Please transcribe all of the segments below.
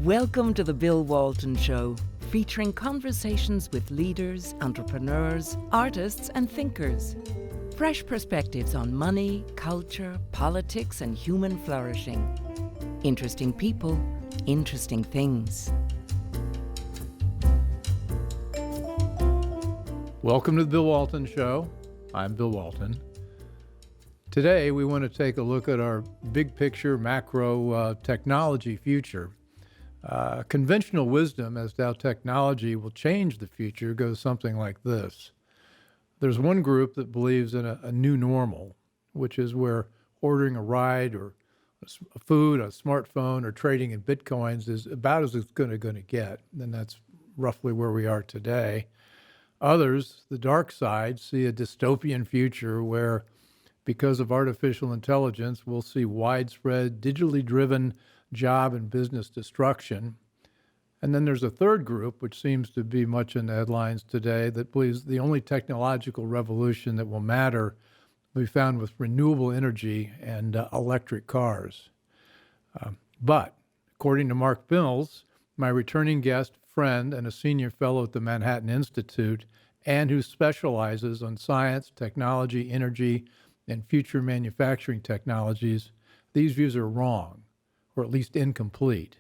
Welcome to the Bill Walton Show, featuring conversations with leaders, entrepreneurs, artists, and thinkers. Fresh perspectives on money, culture, politics, and human flourishing. Interesting people, interesting things. Welcome to the Bill Walton Show. I'm Bill Walton. Today, we want to take a look at our big picture macro technology future. Conventional wisdom as to how technology will change the future goes something like this. There's one group that believes in a new normal, which is where ordering a ride or food, a smartphone, or trading in bitcoins is about as it's going to get. And that's roughly where we are today. Others, the dark side, see a dystopian future where, because of artificial intelligence, we'll see widespread, digitally driven job and business destruction. And then there's a third group, which seems to be much in the headlines today, that believes the only technological revolution that will matter will be found with renewable energy and electric cars. But according to Mark Mills, my returning guest, friend, and a senior fellow at the Manhattan Institute, and who specializes on science, technology, energy, and future manufacturing technologies, these views are wrong, or at least incomplete.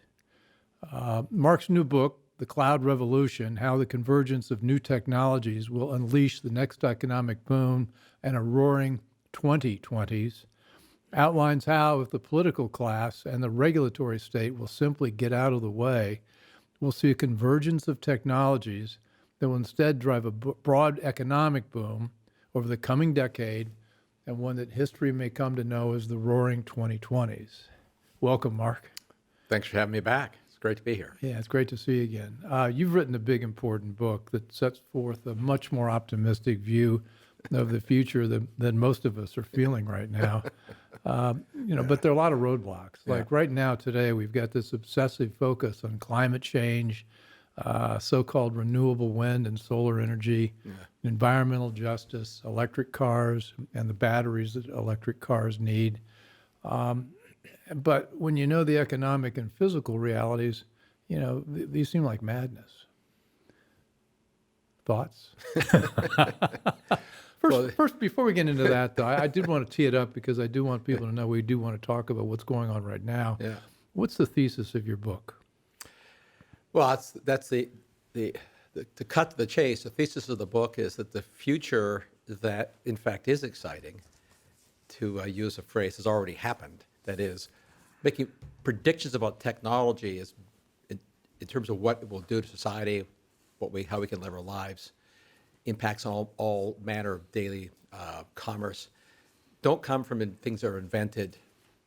Mark's new book, The Cloud Revolution, How the Convergence of New Technologies Will Unleash the Next Economic Boom and a Roaring 2020s, outlines how, if the political class and the regulatory state will simply get out of the way, we'll see a convergence of technologies that will instead drive a broad economic boom over the coming decade, and one that history may come to know as the Roaring 2020s. Welcome, Mark. Thanks for having me back. It's great to be here. Yeah, it's great to see you again. You've written a big, important book that sets forth a much more optimistic view of the future than most of us are feeling right now. But there are a lot of roadblocks. Like right now, today, we've got this obsessive focus on climate change, so-called renewable wind and solar energy, environmental justice, electric cars, and the batteries that electric cars need. But when you know the economic and physical realities, these seem like madness. Thoughts? First, before we get into that, though, I did want to tee it up because I do want people to know we do want to talk about what's going on right now. Yeah. What's the thesis of your book? Well, that's the to cut to the chase. The thesis of the book is that the future that, in fact, is exciting, to use a phrase, has already happened. That is, making predictions about technology is in terms of what it will do to society, how we can live our lives, impacts on all manner of daily commerce, don't come from things that are invented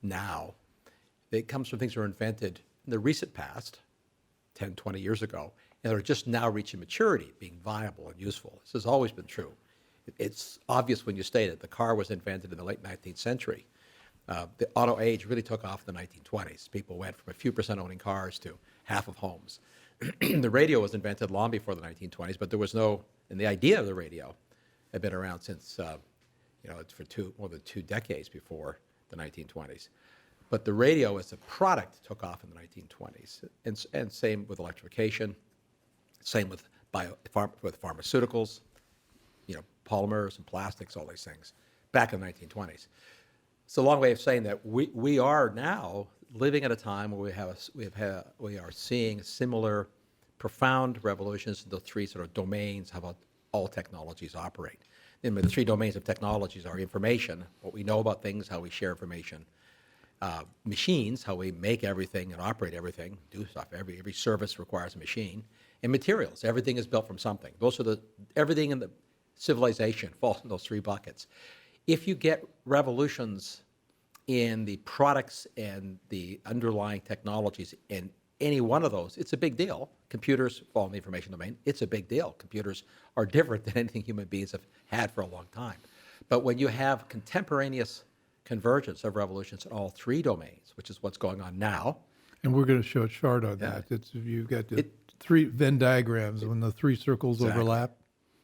now. It comes from things that are invented in the recent past, 10, 20 years ago, and are just now reaching maturity, being viable and useful. This has always been true. It's obvious when you state it. The car was invented in the late 19th century. The auto age really took off in the 1920s. People went from a few percent owning cars to half of homes. The radio was invented long before the 1920s, but there was and the idea of the radio had been around since, for more than 2 decades before the 1920s. But the radio as a product took off in the 1920s, and same with electrification, same with pharmaceuticals, polymers and plastics, all these things, back in the 1920s. It's a long way of saying that we are now living at a time where we are seeing similar profound revolutions in the three sort of domains of how all technologies operate. And the 3 domains of technologies are information, what we know about things, how we share information, machines, how we make everything and operate everything, do stuff. Every service requires a machine, and materials. Everything is built from something. Everything in the civilization falls in those 3 buckets. If you get revolutions in the products and the underlying technologies in any one of those, it's a big deal. Computers fall in the information domain. It's a big deal. Computers are different than anything human beings have had for a long time. But when you have contemporaneous convergence of revolutions in all 3 domains, which is what's going on now. And we're going to show a chart on that. You've got the 3 Venn diagrams when the 3 circles overlap.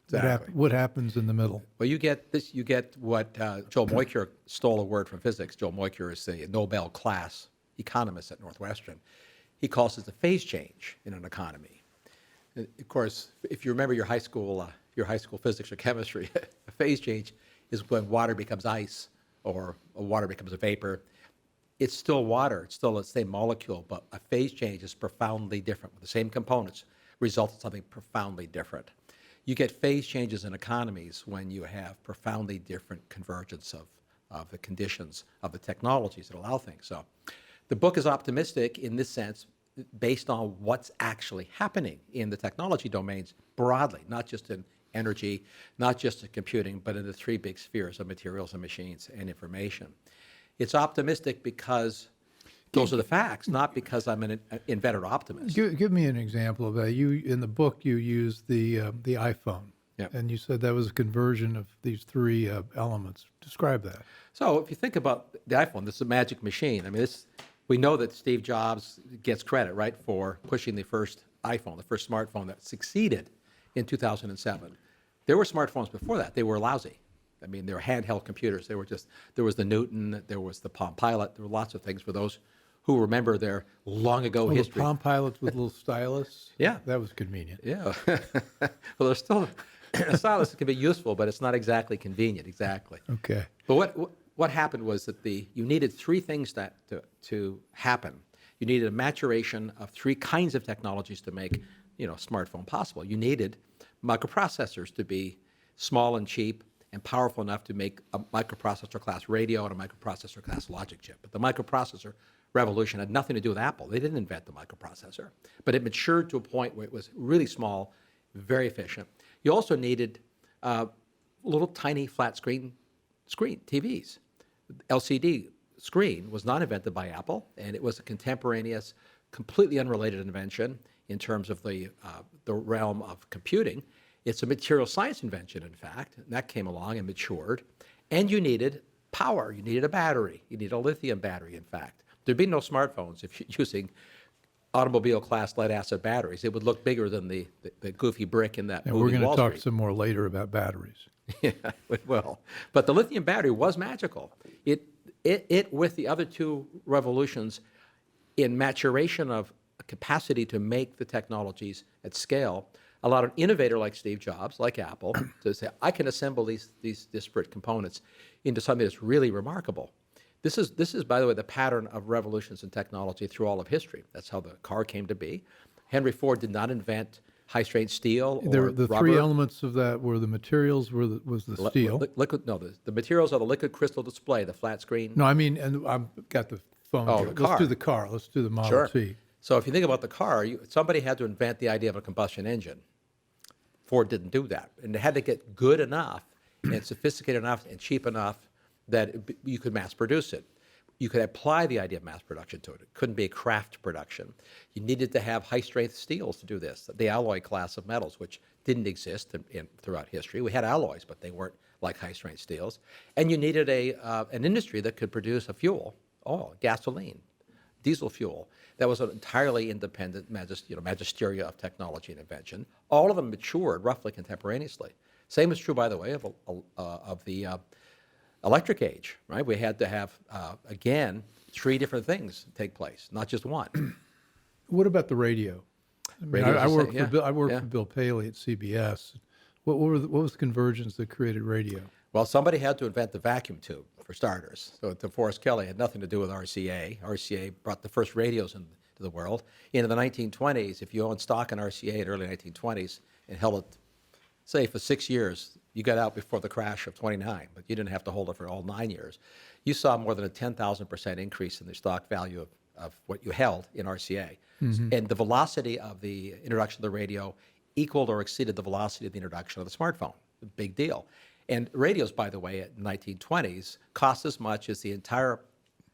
Exactly. What happens in the middle? Well, you get what Joel Moykur stole a word from physics. Joel Moykur is the Nobel class economist at Northwestern. he calls it the phase change in an economy. And of course, if you remember your high school physics or chemistry, a phase change is when water becomes ice or water becomes a vapor. It's still water, it's still the same molecule, but a phase change is profoundly different. With the same components, results in something profoundly different. You get phase changes in economies when you have profoundly different convergence of the conditions of the technologies that allow things. So the book is optimistic in this sense based on what's actually happening in the technology domains broadly, not just in energy, not just in computing, but in the three big spheres of materials and machines and information. It's optimistic because those are the facts, not because I'm an inveterate optimist. Give me an example of that. In the book, you used the iPhone, Yep. and you said that was a conversion of these three elements. Describe that. So if you think about the iPhone, this is a magic machine. I mean, we know that Steve Jobs gets credit, right, for pushing the first iPhone, the first smartphone that succeeded in 2007. There were smartphones before that. They were lousy. I mean, they were handheld computers. There was the Newton, there was the Palm Pilot. There were lots of things for those who remember their long ago history. The Palm Pilots with little stylus? Yeah. That was convenient. Yeah. Well, there's still a stylus can be useful, but it's not exactly convenient. Exactly. Okay. But what happened was that you needed three things to happen. You needed a maturation of three kinds of technologies to make, a smartphone possible. You needed microprocessors to be small and cheap and powerful enough to make a microprocessor class radio and a microprocessor class logic chip. But the microprocessor revolution had nothing to do with Apple. They didn't invent the microprocessor, but it matured to a point where it was really small, very efficient. You also needed little tiny flat screen TVs. LCD screen was not invented by Apple, and it was a contemporaneous, completely unrelated invention in terms of the realm of computing. It's a material science invention, in fact, and that came along and matured. And you needed power. You needed a battery. You needed a lithium battery, in fact. There'd be no smartphones if you're using automobile-class lead-acid batteries. It would look bigger than the goofy brick in that And movie, we're going Wall to talk Street. some more later about batteries. Yeah, it will. But the lithium battery was magical. It with the other two revolutions in maturation of a capacity to make the technologies at scale, allowed an innovator like Steve Jobs, like Apple, to say, I can assemble these disparate components into something that's really remarkable. This is, by the way, the pattern of revolutions in technology through all of history. That's how the car came to be. Henry Ford did not invent high-strength steel or The rubber. three elements of that were the materials, was the steel. The materials are the liquid crystal display, the flat screen. No, I mean, and I've got the phone Oh, here. the car. Let's do the car. Let's do the Model Sure. T. So if you think about the car, somebody had to invent the idea of a combustion engine. Ford didn't do that. And it had to get good enough and sophisticated enough and cheap enough that you could mass produce it. You could apply the idea of mass production to it. It couldn't be a craft production. You needed to have high-strength steels to do this, the alloy class of metals, which didn't exist throughout history. We had alloys, but they weren't like high-strength steels. And you needed an industry that could produce a fuel, oil, gasoline, diesel fuel, that was an entirely independent magisteria of technology and invention. All of them matured roughly contemporaneously. Same is true, by the way, of the electric age, right? We had to have, again, three different things take place, not just one. What about the radio? I mean, Radio's I the worked same, for Bill, I worked yeah. for Bill Paley at CBS. What was the convergence that created radio? Well, somebody had to invent the vacuum tube, for starters. So DeForest Kelley had nothing to do with RCA. RCA brought the first radios into the world. In the 1920s, if you owned stock in RCA in the early 1920s and held it, say, for 6 years, you got out before the crash of 29, but you didn't have to hold it for all 9 years. You saw more than a 10,000% increase in the stock value of what you held in RCA. Mm-hmm. And the velocity of the introduction of the radio equaled or exceeded the velocity of the introduction of the smartphone. A big deal. And radios, by the way, in the 1920s cost as much as the entire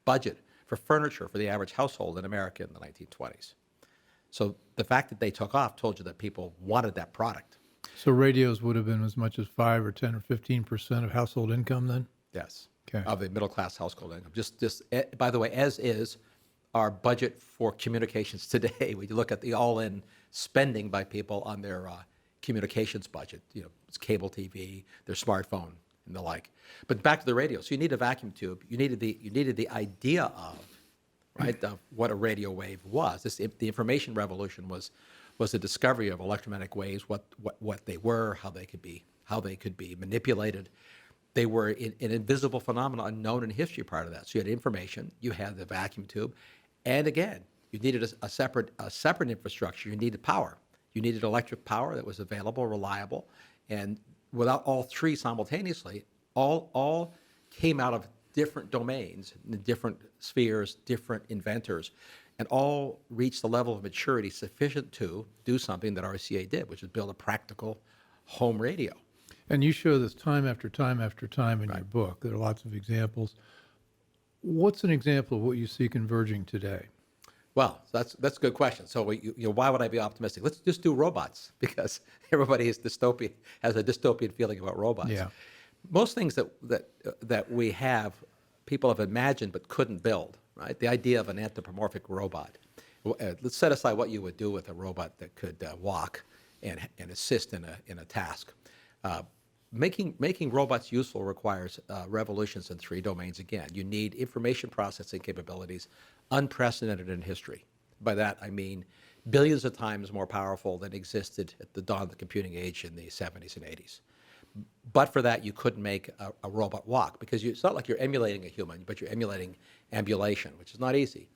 budget for furniture for the average household in America in the 1920s. So the fact that they took off told you that people wanted that product. So radios would have been as much as 5 or 10 or 15% of household income then? Yes, okay. Of the middle-class household income. Just by the way, as is our budget for communications today. We look at the all-in spending by people on their communications budget, it's cable TV, their smartphone, and the like. But back to the radio. So you need a vacuum tube. You needed the idea of, right, of what a radio wave was. The information revolution was the discovery of electromagnetic waves, what they were, how they could be manipulated. They were an invisible phenomenon unknown in history prior to that. So you had information, you had the vacuum tube, and again, you needed a separate infrastructure. You needed power. You needed electric power that was available, reliable, and without all three simultaneously, all came out of different domains, different spheres, different inventors, and all reached the level of maturity sufficient to do something that RCA did, which is build a practical home radio. And you show this time after time after time in your book. There are lots of examples. What's an example of what you see converging today? Well, that's a good question. So, why would I be optimistic? Let's just do robots, because everybody has a dystopian feeling about robots. Yeah. Most things that we have, people have imagined but couldn't build. Right? The idea of an anthropomorphic robot. Let's set aside what you would do with a robot that could walk and assist in a task. Making robots useful requires revolutions in three domains again. You need information processing capabilities unprecedented in history. By that, I mean billions of times more powerful than existed at the dawn of the computing age in the 70s and 80s. But for that, you couldn't make a robot walk, because it's not like you're emulating a human, but you're emulating ambulation, which is not easy.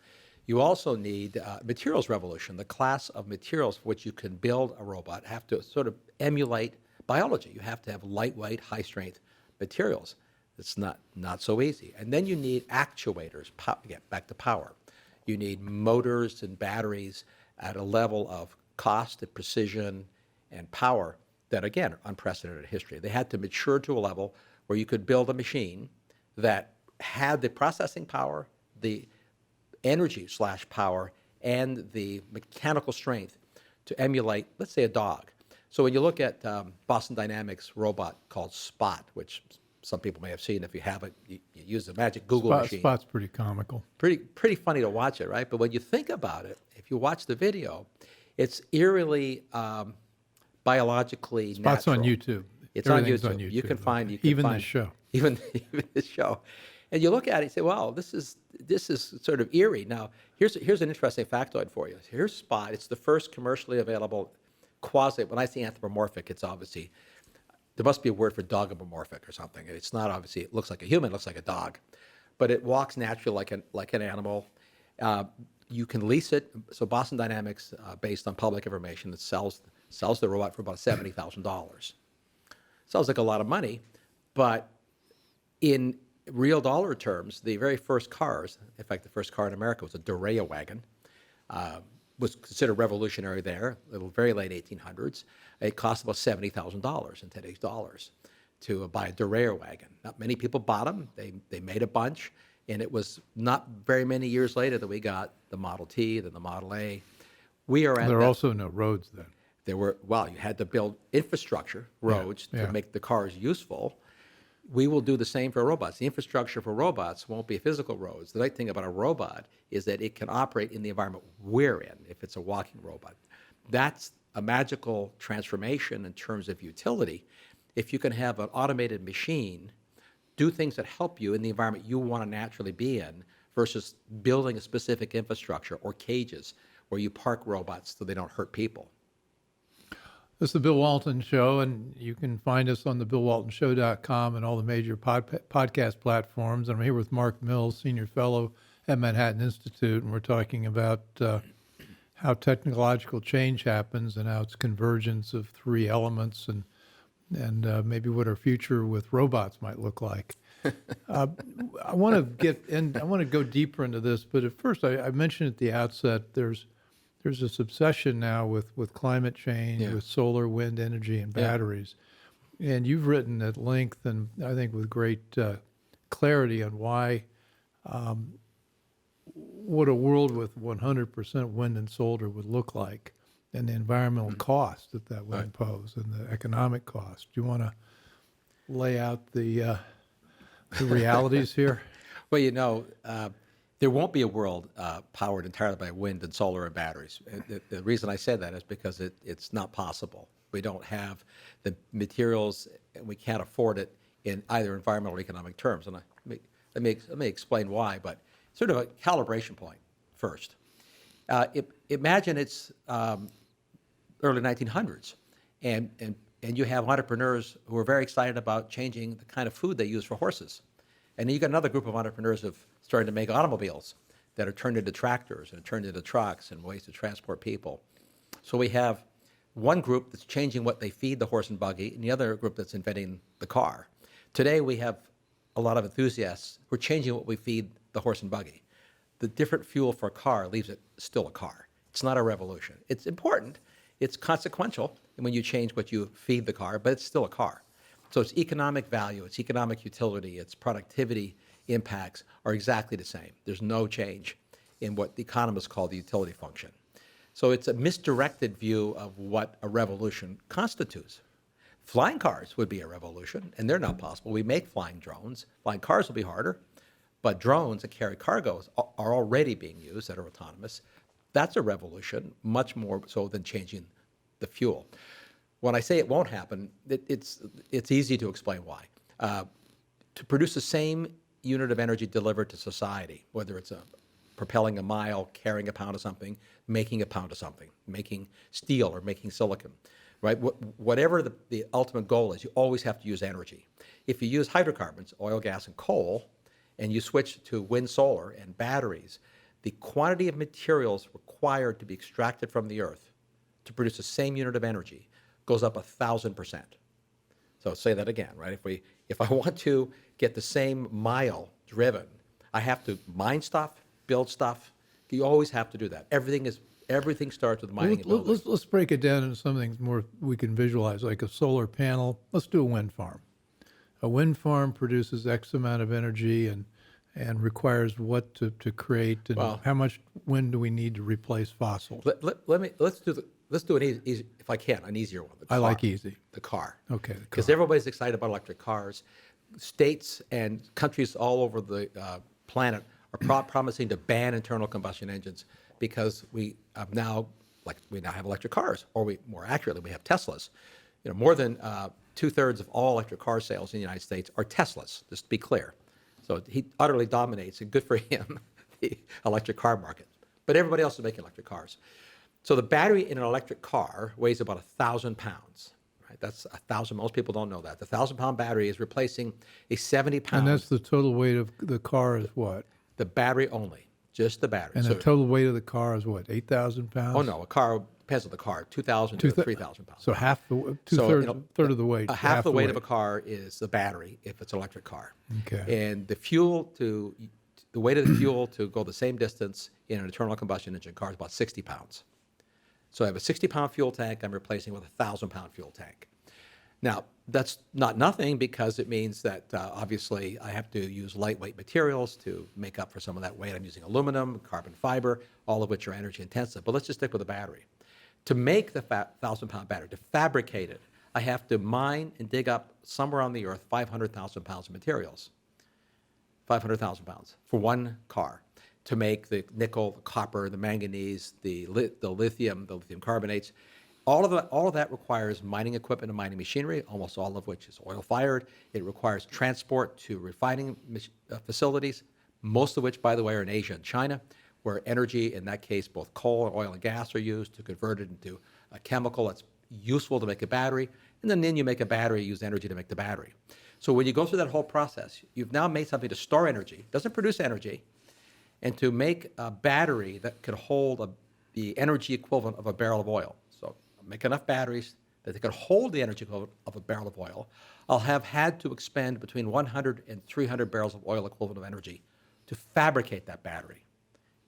You also need materials revolution. The class of materials for which you can build a robot have to sort of emulate biology. You have to have lightweight, high-strength materials. It's not so easy. And then you need actuators, again, back to power. You need motors and batteries at a level of cost and precision and power that, again, are unprecedented in history. They had to mature to a level where you could build a machine that had the processing power, the energy/power, and the mechanical strength to emulate, let's say, a dog. So when you look at Boston Dynamics robot called Spot, which some people may have seen, if you haven't, you use the magic Google machine. Spot's pretty comical. Pretty funny to watch it, right? But when you think about it, if you watch the video, it's eerily biologically Spot's natural. on YouTube. It's on Everything's YouTube. You can find this show. Even this show, and you look at it and say, "Wow, this is sort of eerie." Now, here's an interesting factoid for you. Here's Spot. It's the first commercially available quasi. When I say anthropomorphic, it's obviously there must be a word for dogomorphic or something. It's not obviously. It looks like a human. It looks like a dog, but it walks naturally like an animal. You can lease it. So Boston Dynamics, based on public information, that sells the robot for about $70,000. Sounds like a lot of money, but in real dollar terms, the very first cars, in fact, the first car in America was a Durea wagon, was considered revolutionary there, the very late 1800s. It cost about $70,000 in today's dollars to buy a Durea wagon. Not many people bought them. They made a bunch, and it was not very many years later that we got the Model T, then the Model A. There are also no roads then. You had to build infrastructure, roads, to make the cars useful. We will do the same for robots. The infrastructure for robots won't be physical roads. The nice thing about a robot is that it can operate in the environment we're in, if it's a walking robot. That's a magical transformation in terms of utility. If you can have an automated machine do things that help you in the environment you want to naturally be in, versus building a specific infrastructure or cages where you park robots so they don't hurt people. This is the Bill Walton Show, and you can find us on the BillWaltonShow.com and all the major podcast platforms. I'm here with Mark Mills, Senior Fellow at Manhattan Institute, and we're talking about how technological change happens and how it's convergence of three elements, and maybe what our future with robots might look like. I want to go deeper into this, but at first, I mentioned at the outset, there's this obsession now with climate change, with solar, wind energy, and batteries. And you've written at length, and I think with great clarity, on why what a world with 100% wind and solar would look like, and the environmental cost that would impose, and the economic cost. Do you want to lay out the realities here? Well, there won't be a world powered entirely by wind and solar and batteries. The reason I said that is because it's not possible. We don't have the materials, and we can't afford it in either environmental or economic terms. And let me explain why, but sort of a calibration point. first. Imagine it's early 1900s, and you have entrepreneurs who are very excited about changing the kind of food they use for horses. And then you got another group of entrepreneurs who have started to make automobiles that are turned into tractors and turned into trucks and ways to transport people. So we have one group that's changing what they feed the horse and buggy, and the other group that's inventing the car. Today we have a lot of enthusiasts who are changing what we feed the horse and buggy. The different fuel for a car leaves it still a car. It's not a revolution. It's important. It's consequential when you change what you feed the car, but it's still a car. So its economic value, its economic utility, its productivity impacts are exactly the same. There's no change in what the economists call the utility function. So it's a misdirected view of what a revolution constitutes. Flying cars would be a revolution, and they're not possible. We make flying drones. Flying cars will be harder, but drones that carry cargoes are already being used that are autonomous. That's a revolution, much more so than changing the fuel. When I say it won't happen, it's easy to explain why. To produce the same unit of energy delivered to society, whether it's propelling a mile, carrying a pound of something, making a pound of something, making steel or making silicon, right? Whatever the ultimate goal is, you always have to use energy. If you use hydrocarbons, oil, gas, and coal, and you switch to wind, solar, and batteries, the quantity of materials required to be extracted from the earth to produce the same unit of energy goes up 1,000%. So say that again, right? If I want to get the same mile driven, I have to mine stuff, build stuff. You always have to do that. Everything starts with mining and building. Let's break it down into something more we can visualize, like a solar panel. Let's do a wind farm. A wind farm produces X amount of energy and requires what to create, and how much wind do we need to replace fossils? Let's do an easy, if I can, an easier one. I like easy. The car. Okay. Because everybody's excited about electric cars. States and countries all over the planet are promising to ban internal combustion engines because we now have electric cars, or more accurately, we have Teslas. More than 2/3 of all electric car sales in the United States are Teslas, just to be clear. So he utterly dominates, and good for him, the electric car market. But everybody else is making electric cars. So the battery in an electric car weighs about 1,000 pounds. Right? That's 1,000. Most people don't know that. The 1,000-pound battery is replacing a 70-pound. And that's the total weight of the car is what? The battery only, just the battery. And the total weight of the car is what? 8,000 pounds? Oh no, a car depends on the car. 2,000 to 3,000 pounds. So third of the weight. Half the weight of a car is the battery if it's an electric car. Okay. And the weight of the fuel to go the same distance in an internal combustion engine car is about 60 pounds. So I have a 60-pound fuel tank I'm replacing with a 1,000-pound fuel tank. Now, that's not nothing because it means that obviously I have to use lightweight materials to make up for some of that weight. I'm using aluminum, carbon fiber, all of which are energy intensive. But let's just stick with the battery. To make the 1,000-pound battery, to fabricate it, I have to mine and dig up somewhere on the earth 500,000 pounds of materials. 500,000 pounds for one car. To make the nickel, the copper, the manganese, the lithium carbonates. All of that requires mining equipment and mining machinery, almost all of which is oil-fired. It requires transport to refining facilities, most of which, by the way, are in Asia and China, where energy, in that case, both coal and oil and gas are used to convert it into a chemical that's useful to make a battery. And then you make a battery, use energy to make the battery. So when you go through that whole process, you've now made something to store energy, doesn't produce energy, and to make a battery that could hold the energy equivalent of a barrel of oil. So make enough batteries that they could hold the energy equivalent of a barrel of oil. I'll have had to expend between 100 and 300 barrels of oil equivalent of energy to fabricate that battery.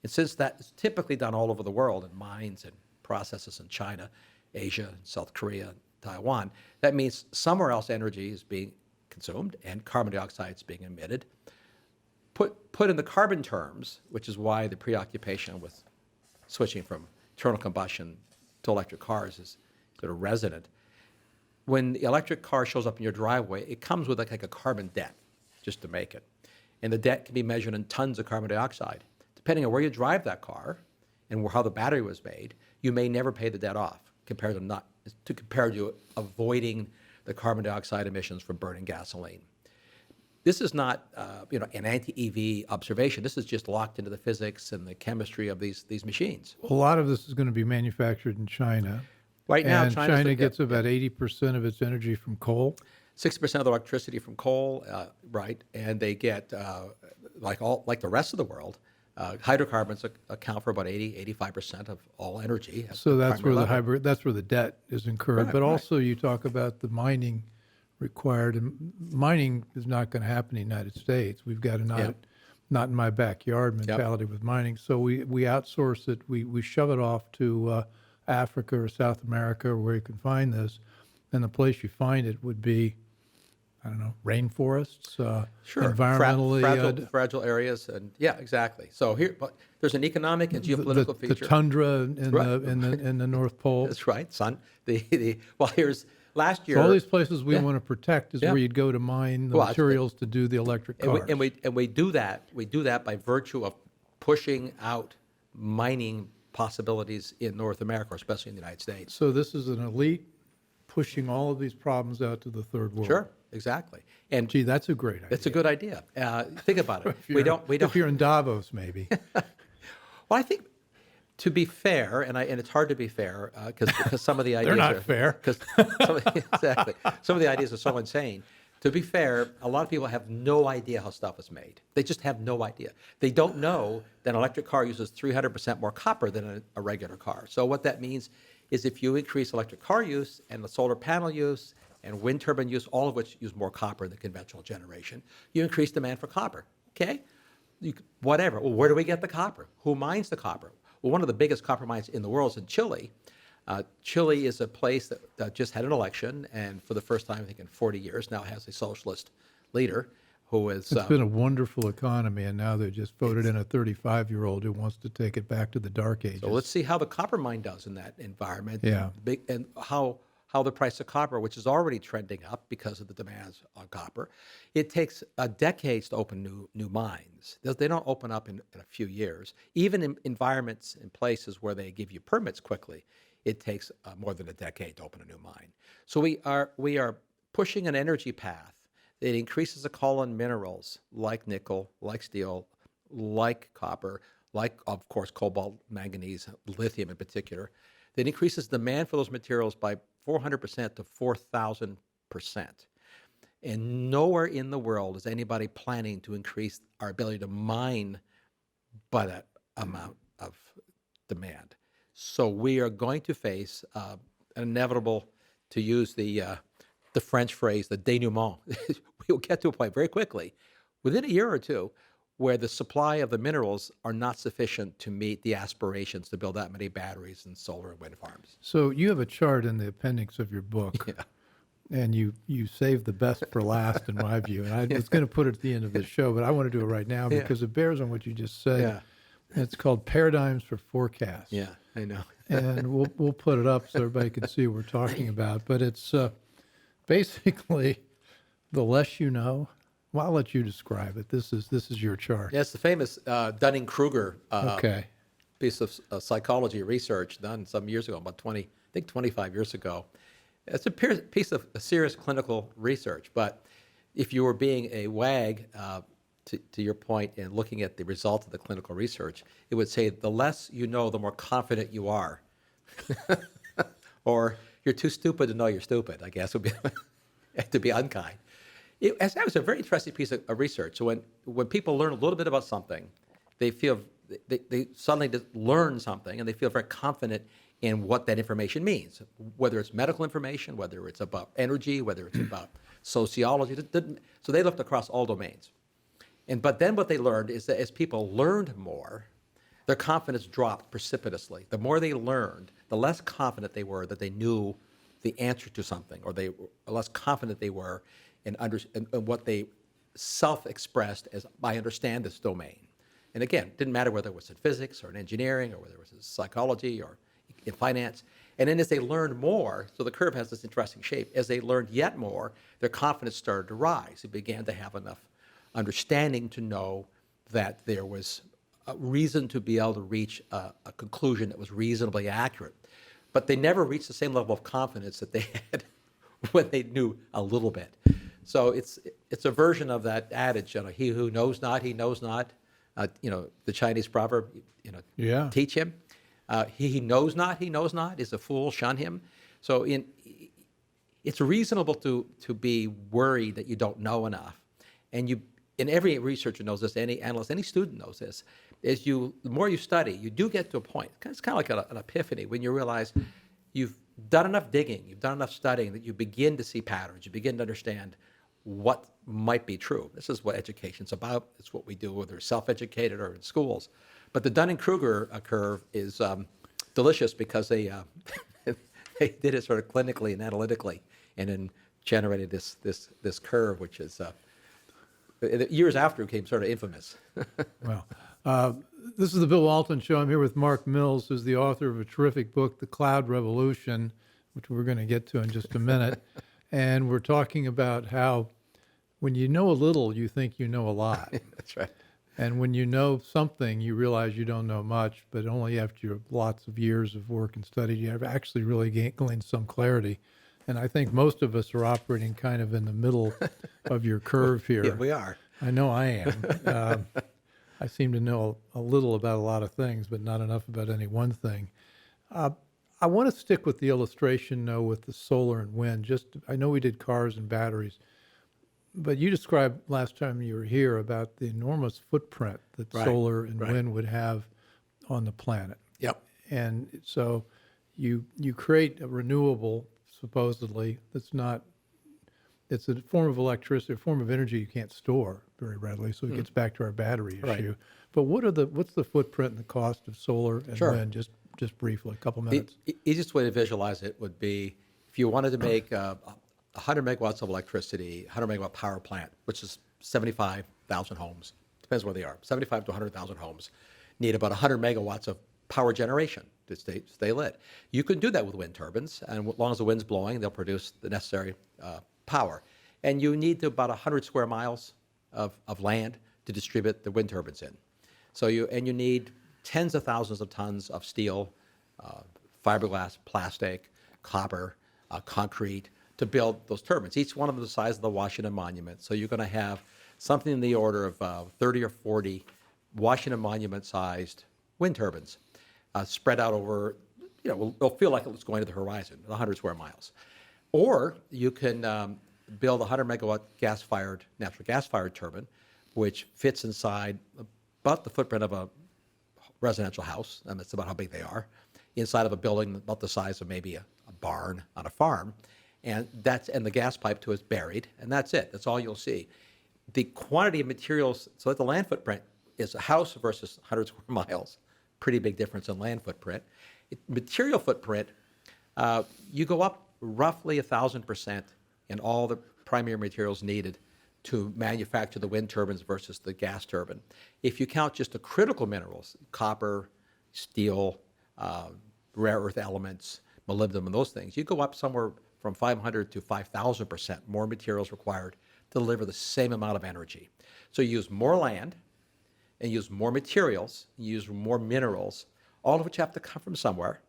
And since that is typically done all over the world in mines and processes in China, Asia, South Korea, Taiwan, that means somewhere else energy is being consumed and carbon dioxide is being emitted. Put in the carbon terms, which is why the preoccupation with switching from internal combustion to electric cars is sort of resonant. When the electric car shows up in your driveway, it comes with like a carbon debt just to make it. And the debt can be measured in tons of carbon dioxide. Depending on where you drive that car and how the battery was made, you may never pay the debt off compared to avoiding the carbon dioxide emissions from burning gasoline. this is not an anti-EV observation. This is just locked into the physics and the chemistry of these machines. A lot of this is going to be manufactured in China. Right now, and China gets about 80% of its energy from coal. 60% of the electricity from coal, right? And they get like the rest of the world. Hydrocarbons account for about 85% of all energy. So that's where that's where the debt is incurred. Right, but right. also you talk about the mining required, and mining is not going to happen in the United States. We've got a not in my backyard mentality with mining. So we outsource it. We shove it off to Africa or South America, or where you can find this. And the place you find it would be, I don't know, rainforests, environmentally fragile areas, and exactly. So here, but there's an economic and geopolitical feature. The tundra in the North Pole. That's right, son. Here's last year. So all these places we want to protect is where you'd go to mine the materials to do the electric cars. And we do that. We do that by virtue of pushing out mining possibilities in North America, especially in the United States. So this is an elite pushing all of these problems out to the third world. Sure, exactly. And gee, that's a great idea. It's a good idea. Think about it. If you're in Davos, maybe. Well, I think, to be fair, and it's hard to be fair because some of the ideas they're not fair. Exactly. Some of the ideas are so insane. To be fair, a lot of people have no idea how stuff is made. They just have no idea. They don't know that an electric car uses 300% more copper than a regular car. So what that means is if you increase electric car use and the solar panel use and wind turbine use, all of which use more copper than conventional generation, you increase demand for copper. Okay? Whatever. Well, where do we get the copper? Who mines the copper? Well, one of the biggest copper mines in the world is in Chile. Chile is a place that just had an election, and for the first time, I think, in 40 years, now has a socialist leader who is... It's been a wonderful economy, and now they just voted in a 35-year-old who wants to take it back to the dark ages. So let's see how the copper mine does in that environment. Yeah. And how the price of copper, which is already trending up because of the demands on copper, it takes decades to open new mines. They don't open up in a few years. Even in environments and places where they give you permits quickly, it takes more than a decade to open a new mine. So we are pushing an energy path that increases the call on minerals like nickel, like steel, like copper, like, of course, cobalt, manganese, lithium in particular, that increases demand for those materials by 400% to 4,000%. And nowhere in the world is anybody planning to increase our ability to mine by that amount of demand. So we are going to face an inevitable, to use the French phrase, the denouement. We'll get to a point very quickly, within a year or two, where the supply of the minerals are not sufficient to meet the aspirations to build that many batteries and solar and wind farms. So you have a chart in the appendix of your book, and you saved the best for last, in my view. And I was going to put it at the end of the show, but I want to do it right now because it bears on what you just said. Yeah. It's called Paradigms for Forecasts. Yeah, I know. And we'll put it up so everybody can see what we're talking about. But it's basically the less you know. Well, I'll let you describe it. This is your chart. Yeah, it's the famous Dunning-Kruger Okay. piece of psychology research done some years ago, about 25 years ago. It's a piece of serious clinical research. But if you were being a wag, to your point, in looking at the result of the clinical research, it would say the less you know, the more confident you are. Or you're too stupid to know you're stupid, I guess, would be to be unkind. That was a very interesting piece of research. So when people learn a little bit about something, they feel they suddenly just learn something, and they feel very confident in what that information means, whether it's medical information, whether it's about energy, whether it's about sociology. So they looked across all domains. But then what they learned is that as people learned more, their confidence dropped precipitously. The more they learned, the less confident they were that they knew the answer to something, or the less confident they were in what they self-expressed as, I understand this domain. And again, it didn't matter whether it was in physics or in engineering or whether it was in psychology or in finance. And then as they learned more, so the curve has this interesting shape, as they learned yet more, their confidence started to rise. They began to have enough understanding to know that there was a reason to be able to reach a conclusion that was reasonably accurate. But they never reached the same level of confidence that they had when they knew a little bit. So it's a version of that adage, he who knows not, he knows not. The Chinese proverb, Yeah. teach him. He knows not, he knows not, is a fool, shun him. So it's reasonable to be worried that you don't know enough. And every researcher knows this, any analyst, any student knows this, the more you study, you do get to a point, it's kind of like an epiphany, when you realize you've done enough digging, you've done enough studying, that you begin to see patterns, you begin to understand what might be true. This is what education's about. It's what we do, whether self-educated or in schools. But the Dunning-Kruger curve is delicious because they did it sort of clinically and analytically, and then generated this curve, which is years after it became sort of infamous. Well, this is the Bill Walton Show. I'm here with Mark Mills, who's the author of a terrific book, The Cloud Revolution, which we're going to get to in just a minute. And we're talking about how when you know a little, you think you know a lot. That's right. And when you know something, you realize you don't know much, but only after you have lots of years of work and study, you have actually really gained some clarity. And I think most of us are operating kind of in the middle of your curve here. Yeah, we are. I know I am. I seem to know a little about a lot of things, but not enough about any one thing. I want to stick with the illustration, though, with the solar and wind. I know we did cars and batteries, but you described last time you were here about the enormous footprint that solar and wind would have on the planet. Yep. And so you create a renewable, supposedly, it's a form of electricity, a form of energy you can't store very readily, so it gets back to our battery issue. But what's the footprint and the cost of solar and wind, just briefly, a couple minutes? The easiest way to visualize it would be if you wanted to make 100 megawatts of electricity, 100 megawatt power plant, which is 75,000 homes, depends where they are, 75 to 100,000 homes, need about 100 megawatts of power generation to stay lit. You can do that with wind turbines, and as long as the wind's blowing, they'll produce the necessary power. And you need about 100 square miles of land to distribute the wind turbines in. So you need tens of thousands of tons of steel, fiberglass, plastic, copper, concrete to build those turbines. Each one of them the size of the Washington Monument. So you're going to have something in the order of 30 or 40 Washington Monument-sized wind turbines spread out over, it'll feel like it's going to the horizon, 100 square miles. Or you can build a 100 megawatt natural gas-fired turbine, which fits inside about the footprint of a residential house, and that's about how big they are, inside of a building about the size of maybe a barn on a farm, and the gas pipe to it is buried, and that's it. That's all you'll see. The quantity of materials, so that the land footprint is a house versus 100 square miles, pretty big difference in land footprint. Material footprint, you go up roughly 1,000% in all the primary materials needed to manufacture the wind turbines versus the gas turbine. If you count just the critical minerals, copper, steel, rare earth elements, molybdenum, and those things, you go up somewhere from 500 to 5,000% more materials required to deliver the same amount of energy. So you use more land and use more materials, you use more minerals, all of which have to come from somewhere.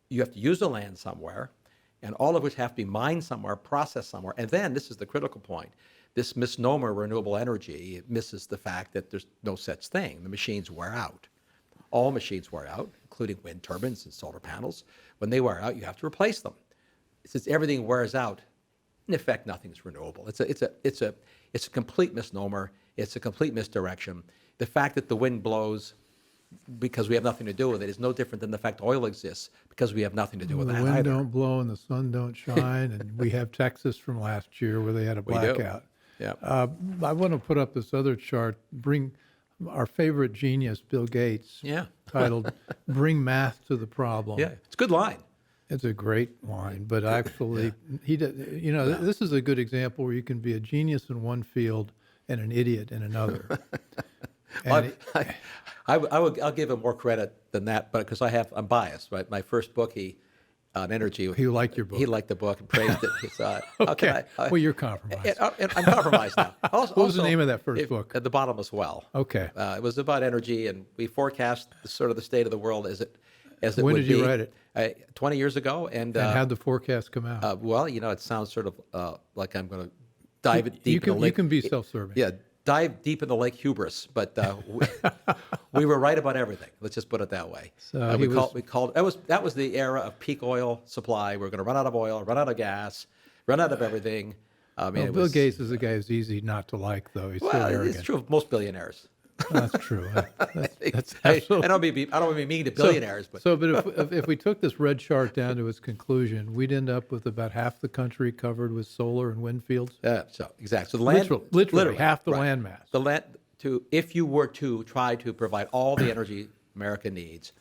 You have to use the land somewhere, and all of which have to be mined somewhere, processed somewhere. And then, this is the critical point, this misnomer renewable energy, it misses the fact that there's no such thing. The machines wear out. All machines wear out, including wind turbines and solar panels. When they wear out, you have to replace them. Since everything wears out, in effect, nothing's renewable. It's a complete misnomer. It's a complete misdirection. The fact that the wind blows because we have nothing to do with it is no different than the fact oil exists because we have nothing to do with that The wind either. don't blow and the sun don't shine, and we have Texas from last year where they had a blackout. Yeah. I want to put up this other chart, bring our favorite genius, Bill Gates, titled Bring Math to the Problem. Yeah, it's a good line. It's a great line, but actually, this is a good example where you can be a genius in one field and an idiot in another. Well, I'll give him more credit than that, but because I'm biased. Right, my first book, on energy. He liked your book. He liked the book and praised it. He saw it. Okay. Well, you're compromised. I'm compromised now. What was the name of that first book? At the Bottom as Well. Okay. It was about energy, and we forecast sort of the state of the world as it would be. When did you write it? 20 years ago. And how'd the forecast come out? Well, it sounds sort of like I'm going to dive it deep in the lake. You can be self-serving. Yeah, dive deep into Lake Hubris, but we were right about everything. Let's just put it that way. So we called that was the era of peak oil supply. We're going to run out of oil, run out of gas, run out of everything. I mean, Bill Gates is a guy who's easy not to like, though. He's so arrogant. It's true of most billionaires. That's true. That's I absolutely. don't want to be mean to billionaires, but If we took this red chart down to its conclusion, we'd end up with about half the country covered with solar and wind fields. yeah, so exactly. So the land, literally half the land mass. The land if you were to try to provide all the energy America needs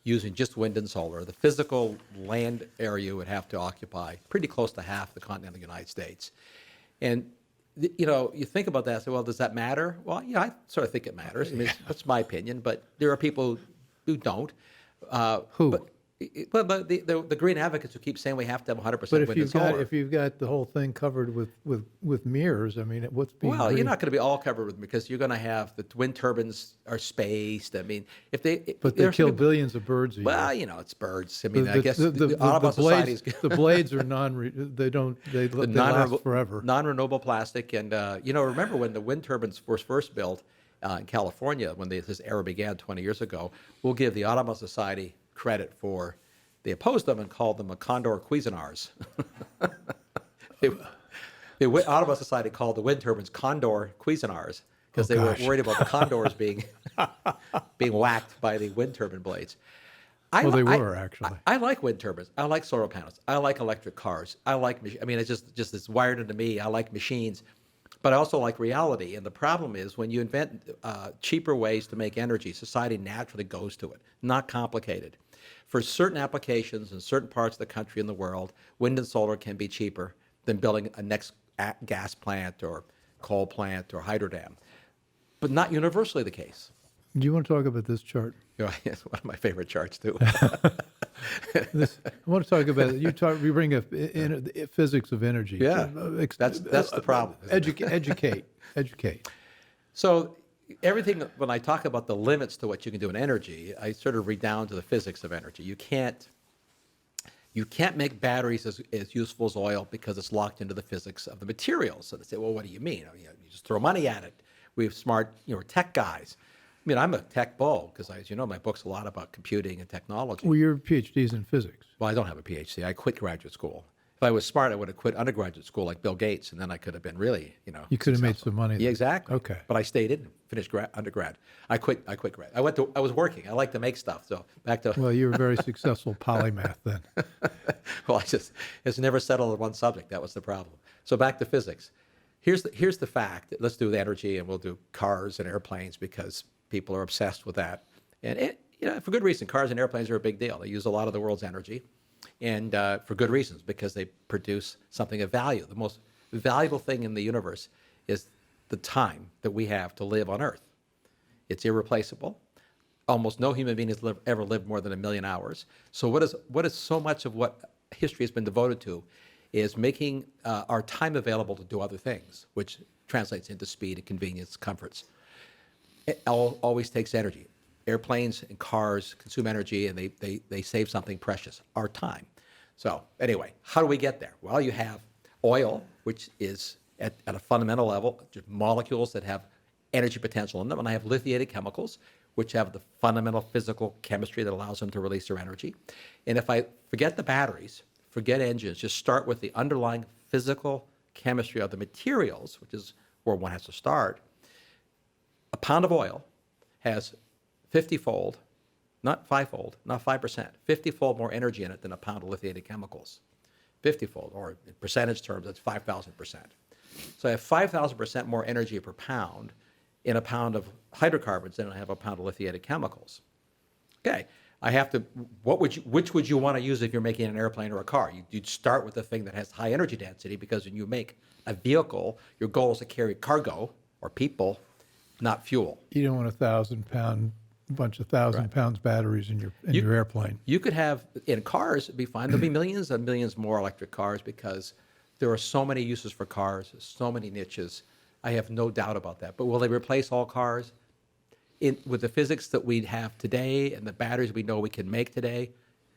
using just wind and solar, the physical land area would have to occupy pretty close to half the continental United States. And you think about that and say, well, does that matter? Well, yeah, I sort of think it matters. I mean, that's my opinion, but there are people who don't. Who? But the green advocates who keep saying we have to have 100% But wind and solar. if you've got the whole thing covered with mirrors, I mean, what's being Well, green? you're not going to be all covered with because you're going to have the wind turbines are spaced. I mean, But they kill billions of birds a year. Well, it's birds. I mean, I guess the Autobahn blades, Society's the blades are they last forever. non-renewable plastic. And remember when the wind turbines were first built in California, when this era began 20 years ago, we'll give the Autobahn Society credit for. They opposed them and called them a condor cuisinars. The Autobahn Society called the wind turbines condor cuisinars because they were worried about the condors being whacked by the wind turbine blades. They were actually. I like wind turbines. I like solar panels. I like electric cars. It's just it's wired into me. I like machines, but I also like reality. And the problem is when you invent cheaper ways to make energy, society naturally goes to it. Not complicated. For certain applications in certain parts of the country and the world, wind and solar can be cheaper than building a next gas plant or coal plant or hydro dam, but not universally the case. Do you want to talk about this chart? It's one of my favorite charts too. I want to talk about you bring up physics of energy. Yeah, that's the problem. Educate. So everything, when I talk about the limits to what you can do in energy, I sort of read down to the physics of energy. You can't make batteries as useful as oil because it's locked into the physics of the materials. So they say, well, what do you mean? You just throw money at it. We have smart, tech guys. I mean, I'm a tech bull because, as you know, my book's a lot about computing and technology. Well, your PhD's in physics. Well, I don't have a PhD. I quit graduate school. If I was smart, I would have quit undergraduate school like Bill Gates, and then I could have been really, You could have made some money. Yeah, exactly. Okay. But I stayed in, finished undergrad. I quit grad. I was working. I like to make stuff. So back to. Well, you were a very successful polymath then. Well, it's never settled on one subject. That was the problem. So back to physics. Here's the fact. Let's do the energy, and we'll do cars and airplanes because people are obsessed with that. And for good reason. Cars and airplanes are a big deal. They use a lot of the world's energy. And for good reasons, because they produce something of value. The most valuable thing in the universe is the time that we have to live on Earth. It's irreplaceable. Almost no human being has ever lived more than 1 million hours. So what is so much of what history has been devoted to is making our time available to do other things, which translates into speed and convenience, comforts. It always takes energy. Airplanes and cars consume energy, and they save something precious, our time. So anyway, how do we get there? Well, you have oil, which is at a fundamental level, just molecules that have energy potential in them, and I have lithiated chemicals, which have the fundamental physical chemistry that allows them to release their energy. And if I forget the batteries, forget engines, just start with the underlying physical chemistry of the materials, which is where one has to start, a pound of oil has 50-fold, not 5-fold, not 5%, 50-fold more energy in it than a pound of lithiated chemicals. 50-fold, or in percentage terms, that's 5,000%. So I have 5,000% more energy per pound in a pound of hydrocarbons than I have a pound of lithiated chemicals. Okay, I have to, which would you want to use if you're making an airplane or a car? You'd start with the thing that has high energy density, because when you make a vehicle, your goal is to carry cargo or people, not fuel. You don't want a bunch of 1,000 pounds batteries in your airplane. You could have, in cars, it'd be fine. There'll be millions and millions more electric cars because there are so many uses for cars, so many niches. I have no doubt about that. But will they replace all cars? With the physics that we have today and the batteries we know we can make today?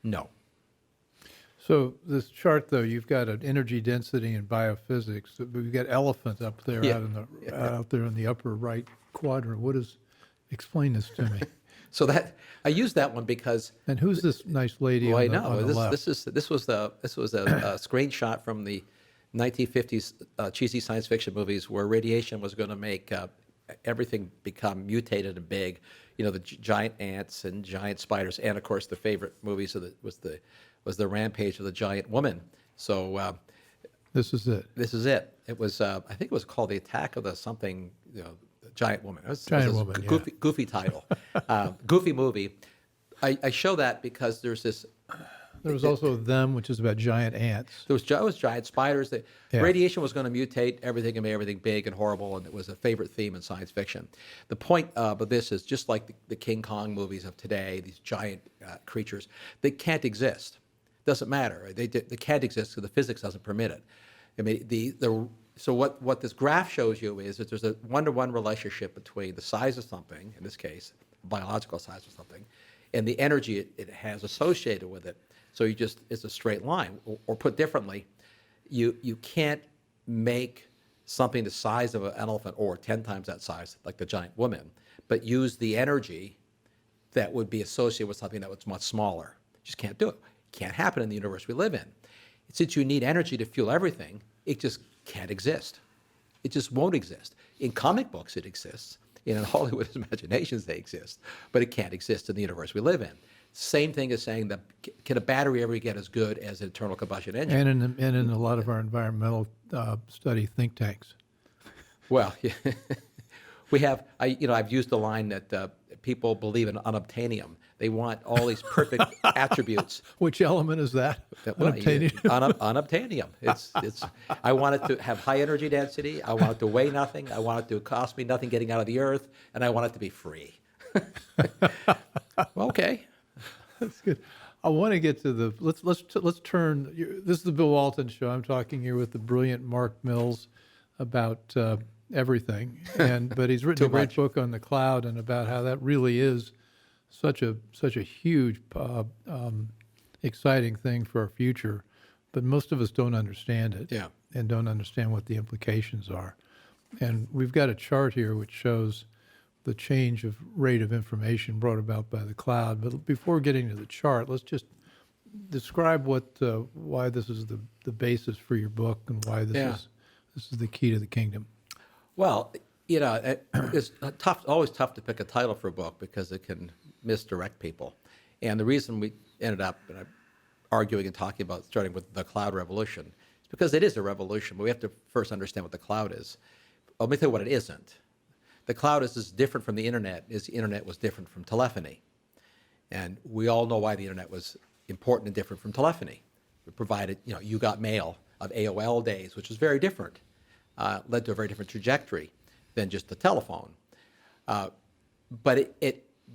No. So this chart, though, you've got an energy density in biophysics. We've got elephants up there Yeah. out there in the upper right quadrant. Explain this to me. So that I use that one because And who's this nice lady well, on I the, know on the left? this was a screenshot from the 1950s cheesy science fiction movies where radiation was going to make everything become mutated and big. You know, the giant ants and giant spiders, and of course the favorite movies was the rampage of the giant woman. So This is it. this is it. It was I think it was called the Attack of the something. You know, the giant woman. Giant it was woman, a goofy title, goofy movie. I show that because there's this. There was also Them, which is about giant ants. There was giant spiders. Yeah. Radiation was going to mutate everything and make everything big and horrible, and it was a favorite theme in science fiction. The point of this is just like the King Kong movies of today, these giant creatures, they can't exist. Doesn't matter. They can't exist because the physics doesn't permit it. I mean, so what this graph shows you is that there's a one-to-one relationship between the size of something, in this case, biological size of something, and the energy it has associated with it. So it's a straight line. Or put differently, you can't make something the size of an elephant or 10 times that size, like the giant woman, but use the energy that would be associated with something that was much smaller. Just can't do it. Can't happen in the universe we live in. Since you need energy to fuel everything, it just can't exist. It just won't exist. In comic books, it exists. In Hollywood's imaginations, they exist. But it can't exist in the universe we live in. Same thing as saying that can a battery ever get as good as an internal combustion engine? And in a lot of our environmental study think tanks. Well, we have. I've used the line that people believe in unobtainium. They want all these perfect attributes. Which element is that? Well, Unobtainium? Unobtainium. It's. I want it to have high energy density. I want it to weigh nothing. I want it to cost me nothing getting out of the earth, and I want it to be free. Okay. That's good. I want to get to the let's turn. This is the Bill Walton Show. I'm talking here with the brilliant Mark Mills about everything, but he's written a great book on the cloud and about how that really is such a huge, exciting thing for our future. But most of us don't understand it, and don't understand what the implications are. And we've got a chart here which shows the change of rate of information brought about by the cloud. But before getting to the chart, let's just describe why this is the basis for your book and why this is the key to the kingdom. Well, it's always tough to pick a title for a book because it can misdirect people. And the reason we ended up arguing and talking about starting with the cloud revolution is because it is a revolution, but we have to first understand what the cloud is. Let me tell you what it isn't. The cloud is as different from the internet as the internet was different from telephony. And we all know why the internet was important and different from telephony. It provided, you got mail of AOL days, which was very different, led to a very different trajectory than just the telephone. But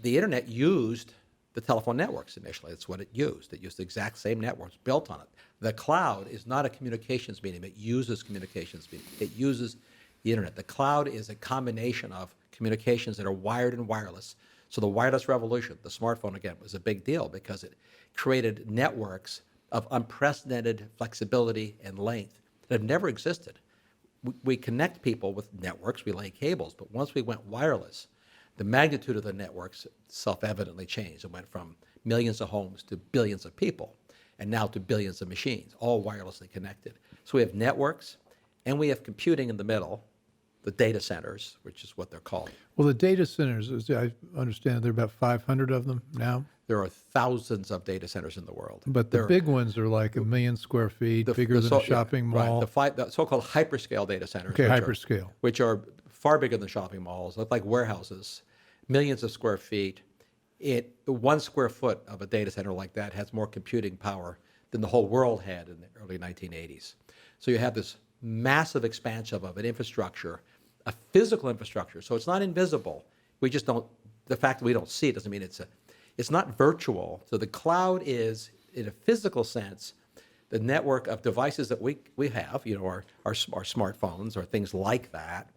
the internet used the telephone networks initially. That's what it used. It used the exact same networks built on it. The cloud is not a communications medium. It uses communications medium. It uses the internet. The cloud is a combination of communications that are wired and wireless. So the wireless revolution, the smartphone again, was a big deal because it created networks of unprecedented flexibility and length that have never existed. We connect people with networks, we lay cables, but once we went wireless, the magnitude of the networks self-evidently changed. It went from millions of homes to billions of people, and now to billions of machines, all wirelessly connected. So we have networks, and we have computing in the middle, the data centers, which is what they're called. Well, the data centers, as I understand, there are about 500 of them now. There are thousands of data centers in the world. But the big ones are like 1 million square feet, bigger than a shopping mall. Right, the so-called hyperscale data centers. Okay, hyperscale. Which are far bigger than shopping malls, look like warehouses, millions of square feet. 1 square foot of a data center like that has more computing power than the whole world had in the early 1980s. So you have this massive expansion of an infrastructure, a physical infrastructure. So it's not invisible. We just don't, the fact that we don't see it doesn't mean it's not virtual. So the cloud is, in a physical sense, the network of devices that we have, our smartphones or things like that,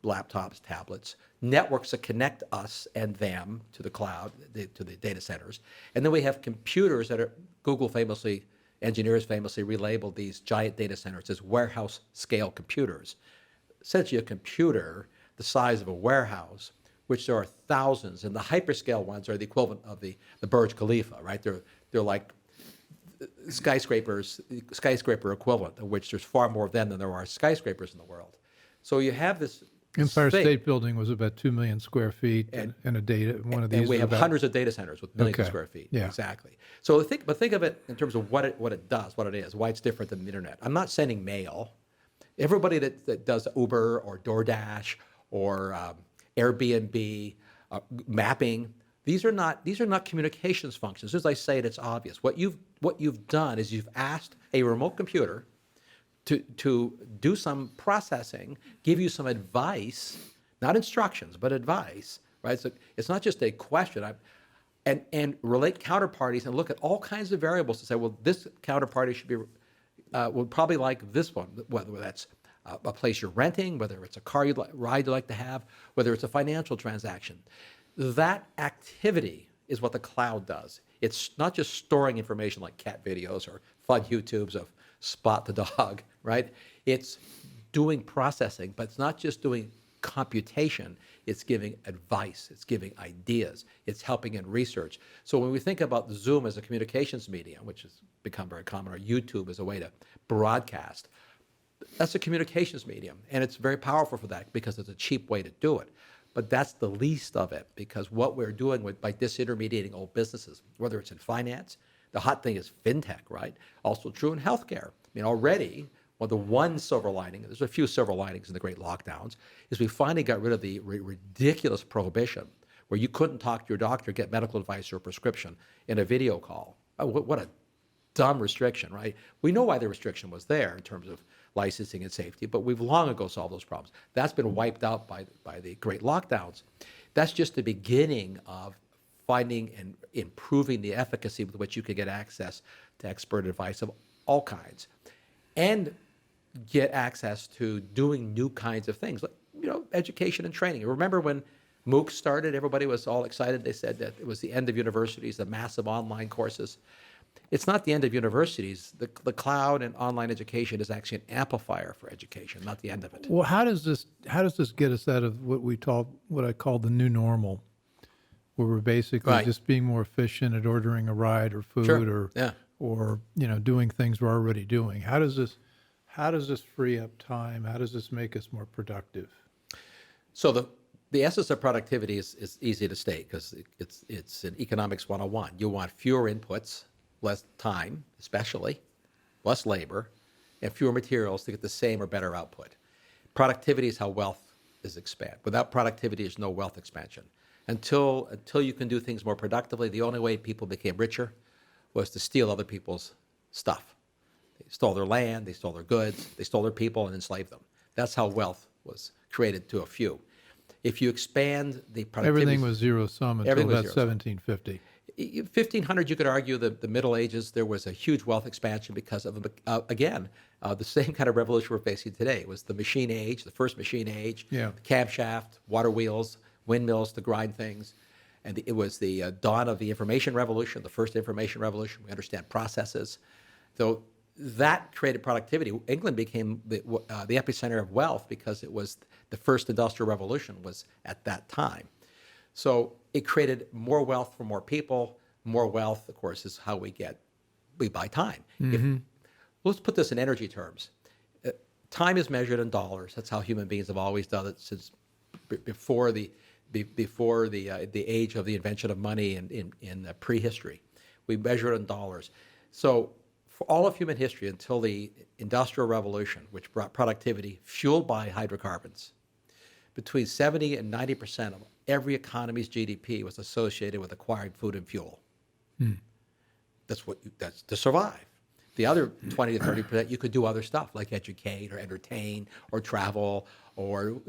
laptops, tablets, networks that connect us and them to the cloud, to the data centers. And then we have computers that Google famously engineers famously relabeled these giant data centers as warehouse-scale computers. Essentially, a computer the size of a warehouse, which there are thousands, and the hyperscale ones are the equivalent of the Burj Khalifa, right? They're like skyscraper equivalent, of which there's far more of them than there are skyscrapers in the world. So you have this Empire space, State Building was about 2 million square feet, and a data one of these. and we is have about, hundreds of data centers with millions of Okay. square feet. Yeah. Exactly. So think of it in terms of what it does, what it is, why it's different than the internet. I'm not sending mail. Everybody that does Uber or DoorDash or Airbnb, mapping, these are not communications functions. As I say it, it's obvious. What you've done is you've asked a remote computer to do some processing, give you some advice, not instructions, but advice, right? So it's not just a question. And relate counterparties and look at all kinds of variables to say, well, this counterparty should be, would probably like this one, whether that's a place you're renting, whether it's a car ride you'd like to have, whether it's a financial transaction. That activity is what the cloud does. It's not just storing information like cat videos or fun YouTubes of Spot the dog, right? It's doing processing, but it's not just doing computation. It's giving advice. It's giving ideas. It's helping in research. So when we think about Zoom as a communications medium, which has become very common, or YouTube as a way to broadcast, that's a communications medium, and it's very powerful for that because it's a cheap way to do it. But that's the least of it, because what we're doing by disintermediating old businesses, whether it's in finance, the hot thing is fintech, right? Also true in healthcare. I mean, already, well, the one silver lining, there's a few silver linings in the great lockdowns, is we finally got rid of the ridiculous prohibition where you couldn't talk to your doctor, get medical advice or prescription in a video call. Oh, what a dumb restriction, right? We know why the restriction was there in terms of licensing and safety, but we've long ago solved those problems. That's been wiped out by the great lockdowns. That's just the beginning of finding and improving the efficacy with which you can get access to expert advice of all kinds, and get access to doing new kinds of things, like, education and training. Remember when MOOCs started, everybody was all excited. They said that it was the end of universities, the massive online courses. It's not the end of universities. The cloud and online education is actually an amplifier for education, not the end of it. Well, how does this get us out of what I call the new normal, where we're basically Right. just being more efficient at ordering a ride or food Sure. Yeah. or doing things we're already doing? How does this free up time? How does this make us more productive? So the essence of productivity is easy to state because it's in economics 101. You want fewer inputs, less time, especially, less labor, and fewer materials to get the same or better output. Productivity is how wealth is expanded. Without productivity, there's no wealth expansion. Until you can do things more productively, the only way people became richer was to steal other people's stuff. They stole their land, they stole their goods, they stole their people and enslaved them. That's how wealth was created to a few. If you expand the productivity... Everything was zero sum until Everything was about zero sum. 1750. 1500, you could argue the Middle Ages, there was a huge wealth expansion because of, the same kind of revolution we're facing today. It was the machine age, the first machine age, Yeah. the camshaft, water wheels, windmills to grind things. And it was the dawn of the information revolution, the first information revolution. We understand processes. So that created productivity. England became the epicenter of wealth because it was the first industrial revolution was at that time. So it created more wealth for more people. More wealth, of course, is how we buy time. Let's put this in energy terms. Time is measured in dollars. That's how human beings have always done it since before the age of the invention of money in prehistory. We measure it in dollars. So for all of human history until the Industrial Revolution, which brought productivity fueled by hydrocarbons, between 70 and 90% of every economy's GDP was associated with acquiring food and fuel. That's to survive. The other 20 to 30%, you could do other stuff like educate or entertain or travel or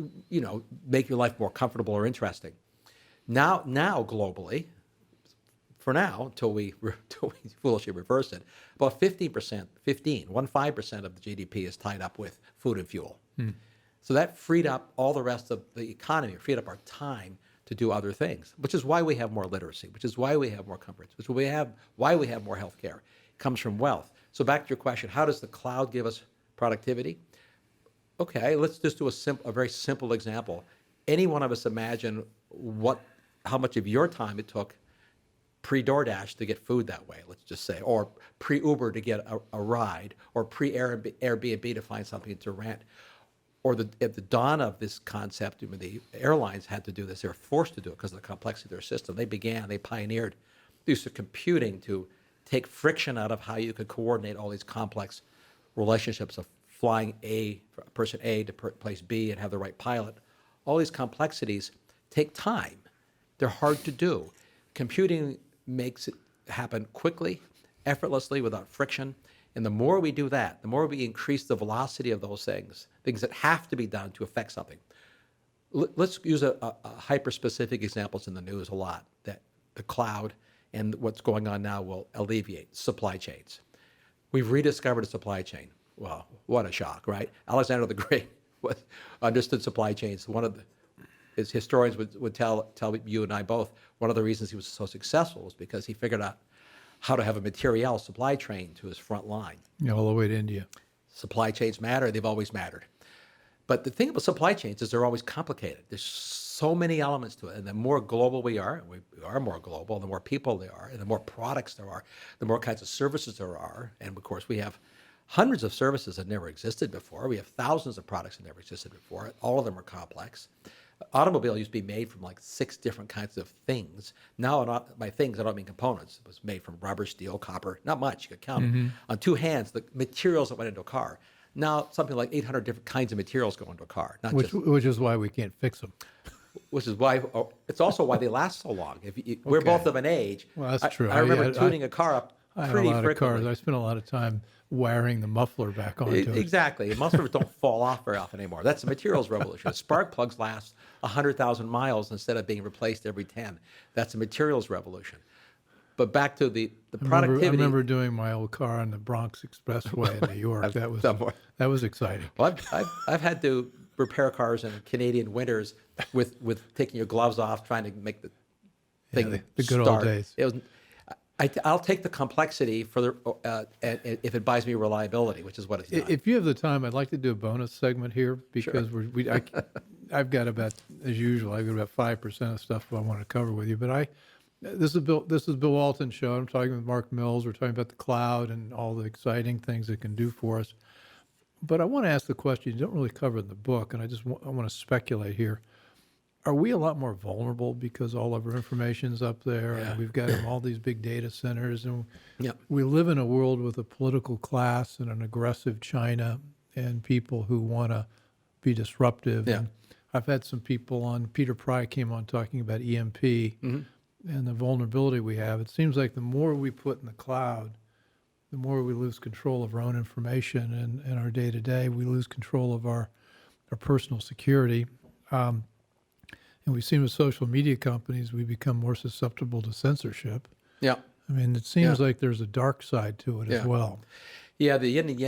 make your life more comfortable or interesting. Now globally, for now, until we foolishly reverse it, about 15% of the GDP is tied up with food and fuel. So that freed up all the rest of the economy, freed up our time to do other things, which is why we have more literacy, which is why we have more comforts, which why we have more healthcare. It comes from wealth. So back to your question, how does the cloud give us productivity? Okay, let's just do a very simple example. Any one of us imagine how much of your time it took pre-DoorDash to get food that way, let's just say, or pre-Uber to get a ride, or pre-Airbnb to find something to rent. Or at the dawn of this concept, when the airlines had to do this, they were forced to do it because of the complexity of their system. They pioneered the use of computing to take friction out of how you could coordinate all these complex relationships of flying person A to place B and have the right pilot. All these complexities take time. They're hard to do. Computing makes it happen quickly, effortlessly, without friction. And the more we do that, the more we increase the velocity of those things that have to be done to affect something. Let's use a hyper-specific examples in the news a lot that the cloud and what's going on now will alleviate supply chains. We've rediscovered a supply chain. Well, what a shock, right? Alexander the Great understood supply chains. As historians would tell you and I both, one of the reasons he was so successful was because he figured out how to have a material supply chain to his front line. All the way to India. Supply chains matter. They've always mattered. But the thing about supply chains is they're always complicated. There's so many elements to it. And the more global we are, and we are more global, the more people there are, and the more products there are, the more kinds of services there are. And of course, we have hundreds of services that never existed before. We have thousands of products that never existed before. All of them are complex. Automobile used to be made from like 6 different kinds of things. Now, by things, I don't mean components. It was made from rubber, steel, copper, not much. You could count on 2 hands the materials that went into a car. Now, something like 800 different kinds of materials go into a car. Which is why we can't fix them. Which is why, it's also why they last so long. We're both of an age. Well, that's true. I remember tuning a car up pretty frequently. Cars. I spent a lot of time wiring the muffler back onto it. Exactly. Mufflers don't fall off very often anymore. That's the materials revolution. Spark plugs last 100,000 miles instead of being replaced every 10. That's a materials revolution. But back to the productivity. I remember doing my old car on the Bronx Expressway in New York. That was exciting. Well, I've had to repair cars in Canadian winters with taking your gloves off, trying to make the thing the good start. old days. I'll take the complexity if it buys me reliability, which is what it's not. If you have the time, I'd like to do a bonus segment here because sure. I've got about, as usual, I've got about 5% of stuff I want to cover with you. But this is Bill Walton's show. I'm talking with Mark Mills. We're talking about the cloud and all the exciting things it can do for us. But I want to ask the question you don't really cover in the book, and I want to speculate here. Are we a lot more vulnerable because all of our information's up there and we've got all these big data centers and we live in a world with a political class and an aggressive China and people who want to be disruptive. Yeah. And I've had some people on, Peter Pry came on talking about EMP and the vulnerability we have. It seems like the more we put in the cloud, the more we lose control of our own information and our day-to-day. We lose control of our personal security. And we've seen with social media companies, we become more susceptible to censorship. Yeah. I mean, it seems like there's a dark side to it as well. Yeah, the yin and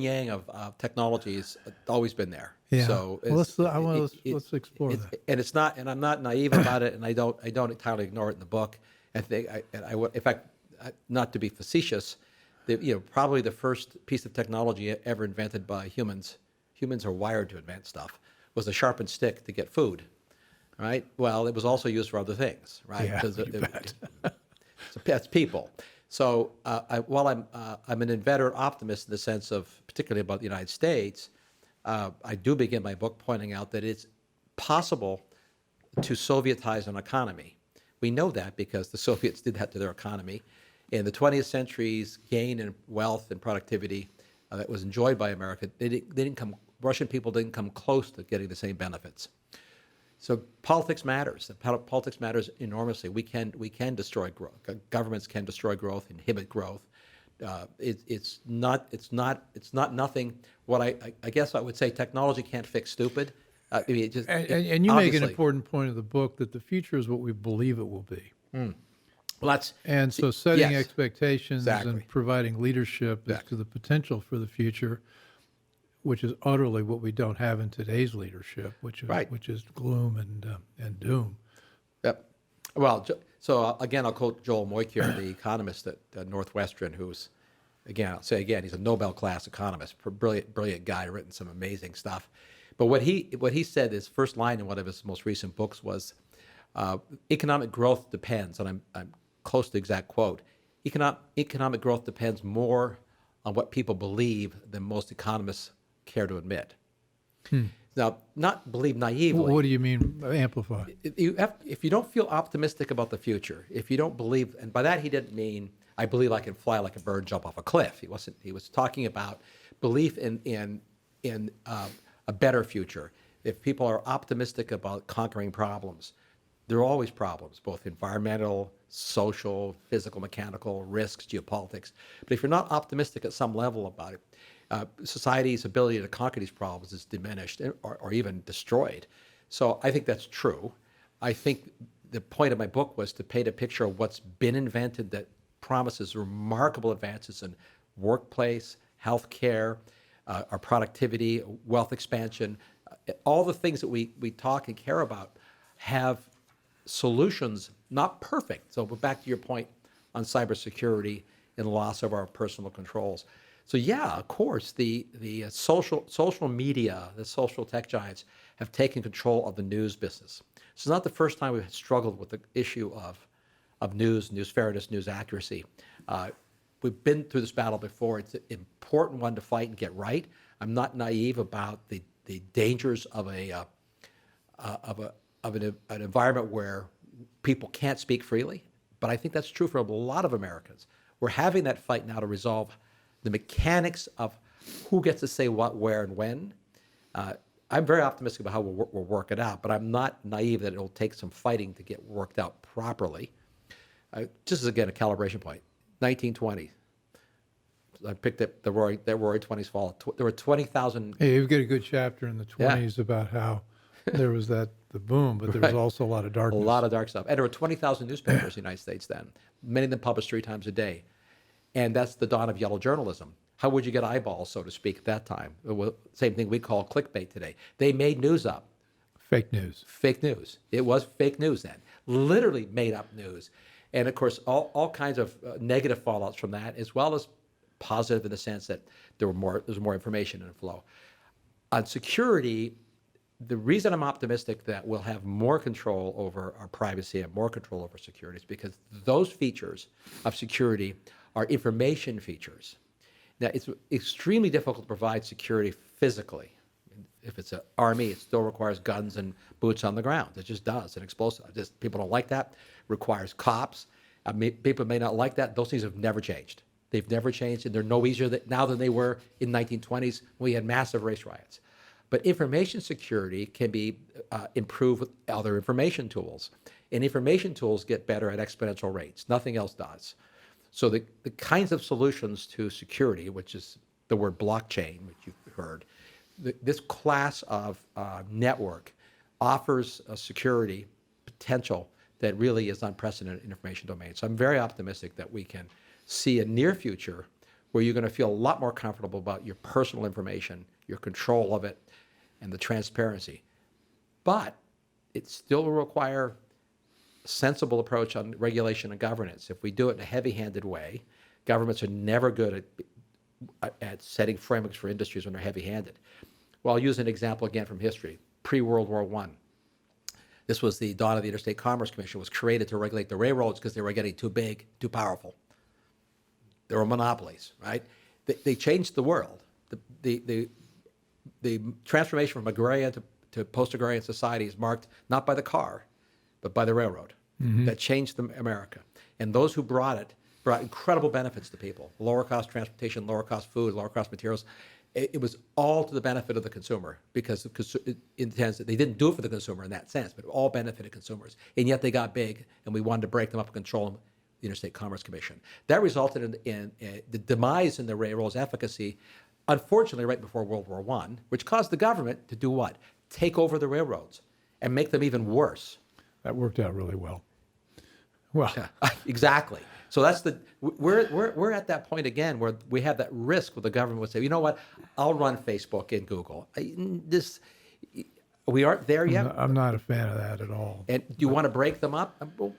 yang of technology has always been there. Yeah. So let's explore that. And it's not, and I'm not naive about it, and I don't entirely ignore it in the book. I think, in fact, not to be facetious, probably the first piece of technology ever invented by humans are wired to invent stuff, was a sharpened stick to get food. Right. Well, it was also used for other things, right? Yeah, that's people. So while I'm an inveterate optimist in the sense of, particularly about the United States, I do begin my book pointing out that it's possible to Sovietize an economy. We know that because the Soviets did that to their economy. In the 20th century's gain in wealth and productivity that was enjoyed by America, Russian people didn't come close to getting the same benefits. So politics matters. Politics matters enormously. We can destroy growth. Governments can destroy growth, inhibit growth. It's not nothing. What I guess I would say, technology can't fix stupid. And you make an important point of the book that the future is what we believe it will be. Well, so setting expectations exactly. and providing leadership as to the potential for the future, which is utterly what we don't have in today's leadership, which is gloom and doom. Yep. Well, again, I'll quote Joel Moynier, the economist at Northwestern, who's, again, I'll say again, he's a Nobel-class economist, brilliant guy, written some amazing stuff. But what he said, his first line in one of his most recent books was, economic growth depends, and I'm close to the exact quote, economic growth depends more on what people believe than most economists care to admit. Now, not believe naively. What do you mean, amplify? If you don't feel optimistic about the future, if you don't believe, and by that he didn't mean, I believe I can fly like a bird, jump off a cliff. He was talking about belief in a better future. If people are optimistic about conquering problems, there are always problems, both environmental, social, physical, mechanical, risks, geopolitics. But if you're not optimistic at some level about it, society's ability to conquer these problems is diminished or even destroyed. So I think that's true. I think the point of my book was to paint a picture of what's been invented that promises remarkable advances in workplace, healthcare, our productivity, wealth expansion. All the things that we talk and care about have solutions, not perfect. So back to your point on cybersecurity and loss of our personal controls. So yeah, of course, the social media, the social tech giants have taken control of the news business. It's not the first time we've struggled with the issue of news fairness, news accuracy. We've been through this battle before. It's an important one to fight and get right. I'm not naive about the dangers of an environment where people can't speak freely, but I think that's true for a lot of Americans. We're having that fight now to resolve the mechanics of who gets to say what, where, and when. I'm very optimistic about how we'll work it out, but I'm not naive that it'll take some fighting to get worked out properly. Just as, again, a calibration point, 1920. I picked up that Roaring 20s fall. There were 20,000. Hey, you've got a good chapter in the 20s about how there was the boom, but there was also a lot of darkness. A lot of dark stuff. And there were 20,000 newspapers in the United States then. Many of them published 3 times a day. And that's the dawn of yellow journalism. How would you get eyeballs, so to speak, at that time? Same thing we call clickbait today. They made news up. Fake news. Fake news. It was fake news then. Literally made up news. And of course, all kinds of negative fallouts from that, as well as positive in the sense that there was more information in the flow. On security, the reason I'm optimistic that we'll have more control over our privacy and more control over security is because those features of security are information features. Now, it's extremely difficult to provide security physically. If it's an army, it still requires guns and boots on the ground. It just does, and explosives. People don't like that. Requires cops. People may not like that. Those things have never changed. They've never changed, and they're no easier now than they were in 1920s when we had massive race riots. But information security can be improved with other information tools. And information tools get better at exponential rates. Nothing else does. So the kinds of solutions to security, which is the word blockchain, which you've heard, this class of network offers a security potential that really is unprecedented in information domain. So I'm very optimistic that we can see a near future where you're going to feel a lot more comfortable about your personal information, your control of it, and the transparency. But it still will require a sensible approach on regulation and governance. If we do it in a heavy-handed way, governments are never good at setting frameworks for industries when they're heavy-handed. Well, I'll use an example again from history. Pre-World War I. This was the dawn of the Interstate Commerce Commission. It was created to regulate the railroads because they were getting too big, too powerful. They were monopolies, right? They changed the world. The transformation from agrarian to post-agrarian society is marked not by the car, but by the railroad. Mm-hmm. That changed America. And those who brought it brought incredible benefits to people. Lower cost transportation, lower cost food, lower cost materials. It was all to the benefit of the consumer because in the sense that they didn't do it for the consumer in that sense, but it all benefited consumers. And yet they got big, and we wanted to break them up and control them. The Interstate Commerce Commission. That resulted in the demise in the railroad's efficacy, unfortunately, right before World War I, which caused the government to do what? Take over the railroads and make them even worse. That worked out really well. Well, yeah, exactly. So that's we're at that point again where we have that risk where the government would say, you know what, I'll run Facebook and Google. We aren't there yet. I'm not a fan of that at all. And do you want to break them up? Well,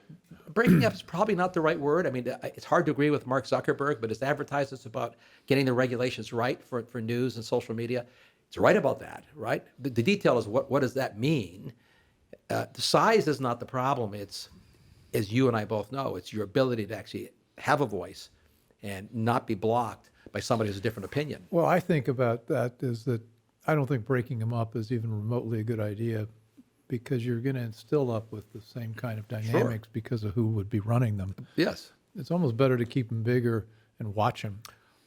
breaking up is probably not the right word. I mean, it's hard to agree with Mark Zuckerberg, but his advertisements about getting the regulations right for news and social media, it's right about that, right? The detail is what does that mean? The size is not the problem. It's, as you and I both know, it's your ability to actually have a voice and not be blocked by somebody who has a different opinion. Well, I think about that is that I don't think breaking them up is even remotely a good idea, because you're going to instill up with the same kind of dynamics because of who would be running them. Yes. It's almost better to keep them bigger and watch them.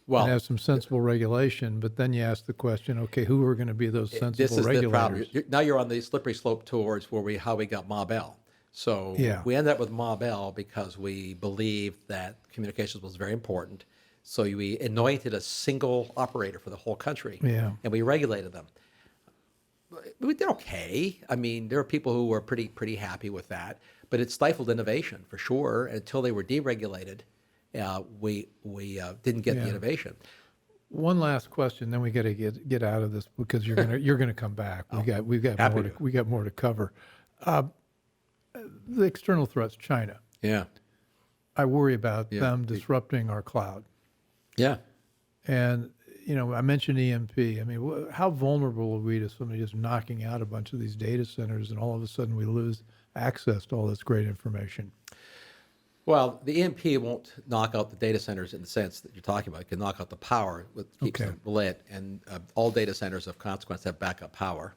Well, and have some sensible regulation, but then you ask the question, okay, who are going to be those sensible this is regulators? the problem. Now you're on the slippery slope towards how we got Ma Bell. So we ended up with Ma Bell because we believed that communications was very important. So we anointed a single operator for the whole country, and we regulated them. We did okay. I mean, there are people who were pretty happy with that, but it stifled innovation for sure. Until they were deregulated, we didn't get the innovation. One last question, then we got to get out of this because you're gonna come back. We've got more to cover. The external threats, China. Yeah. I worry about them disrupting our cloud. Yeah. And, I mentioned EMP. I mean, how vulnerable are we to somebody just knocking out a bunch of these data centers and all of a sudden we lose access to all this great information? Well, the EMP won't knock out the data centers in the sense that you're talking about. It can knock out the power, which keeps them lit, and all data centers of consequence have backup power.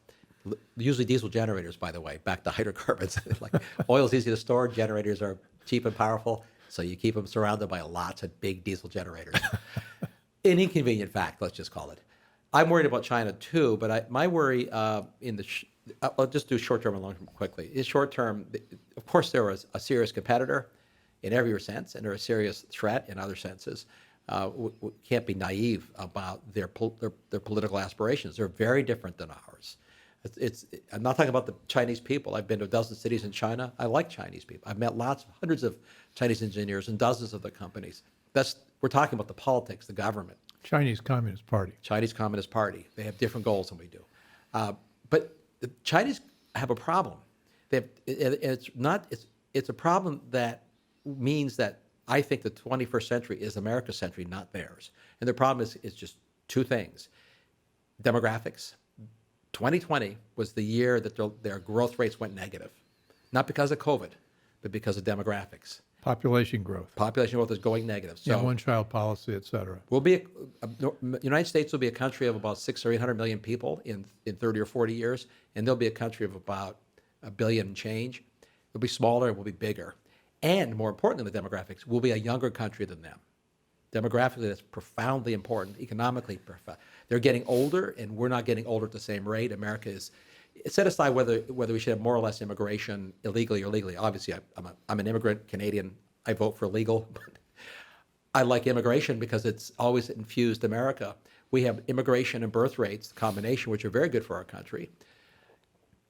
Usually diesel generators, by the way, back to hydrocarbons. Like oil's easy to store, generators are cheap and powerful, so you keep them surrounded by lots of big diesel generators. An inconvenient fact, let's just call it. I'm worried about China too, but my worry I'll just do short term and long term quickly. In short term, of course, there was a serious competitor in every sense, and they're a serious threat in other senses. We can't be naive about their political aspirations. They're very different than ours. I'm not talking about the Chinese people. I've been to a dozen cities in China. I like Chinese people. I've met hundreds of Chinese engineers in dozens of the companies. We're talking about the politics, the government. Chinese Communist Party. Chinese Communist Party. They have different goals than we do. But the Chinese have a problem. It's a problem that means that I think the 21st century is America's century, not theirs. And the problem is just two things. Demographics. 2020 was the year that their growth rates went negative. Not because of COVID, but because of demographics. Population growth. Population growth is going negative. So one-child policy, et cetera. United States will be a country of about 600 or 800 million people in 30 or 40 years, and they'll be a country of about 1 billion and change. It'll be smaller, it will be bigger. And more important than the demographics, we'll be a younger country than them. Demographically, that's profoundly important. Economically, they're getting older, and we're not getting older at the same rate. America is. Set aside whether we should have more or less immigration, illegally or legally. Obviously, I'm an immigrant Canadian. I vote for legal. But I like immigration because it's always infused America. We have immigration and birth rates, the combination, which are very good for our country.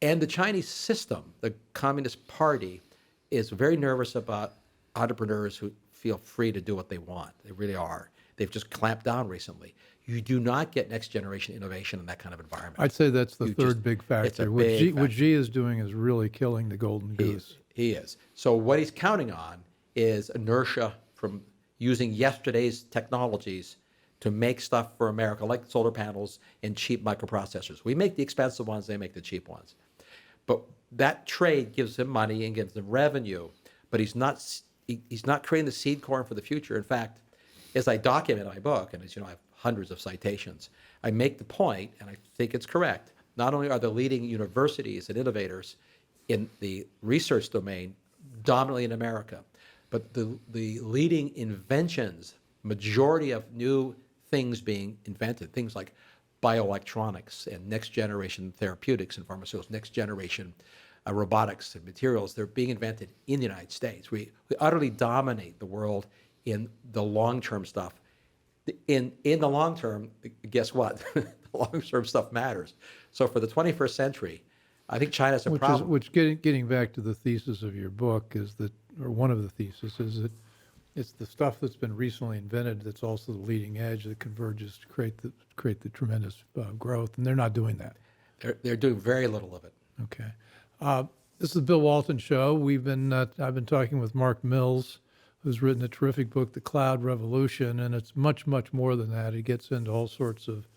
And the Chinese system, the Communist Party, is very nervous about entrepreneurs who feel free to do what they want. They really are. They've just clamped down recently. You do not get next generation innovation in that kind of environment. I'd say that's the third big factor. It's a big factor. What Xi is doing is really killing the golden goose. He is. So what he's counting on is inertia from using yesterday's technologies to make stuff for America, like solar panels and cheap microprocessors. We make the expensive ones, they make the cheap ones. But that trade gives him money and gives them revenue, but he's not creating the seed corn for the future. In fact, as I document in my book, and as you know, I have hundreds of citations, I make the point, and I think it's correct, not only are the leading universities and innovators in the research domain dominantly in America, but the leading inventions, majority of new things being invented, things like bioelectronics and next generation therapeutics and pharmaceuticals, next generation robotics and materials, they're being invented in the United States. We utterly dominate the world in the long-term stuff. In the long term, guess what? The long-term stuff matters. So for the 21st century, I think China's a problem. Which getting back to the thesis of your book is that, or one of the theses is that it's the stuff that's been recently invented that's also the leading edge that converges to create the tremendous growth, and they're not doing that. They're doing very little of it. Okay. This is the Bill Walton Show. I've been talking with Mark Mills, who's written a terrific book, The Cloud Revolution, and it's much, much more than that. It gets into all sorts of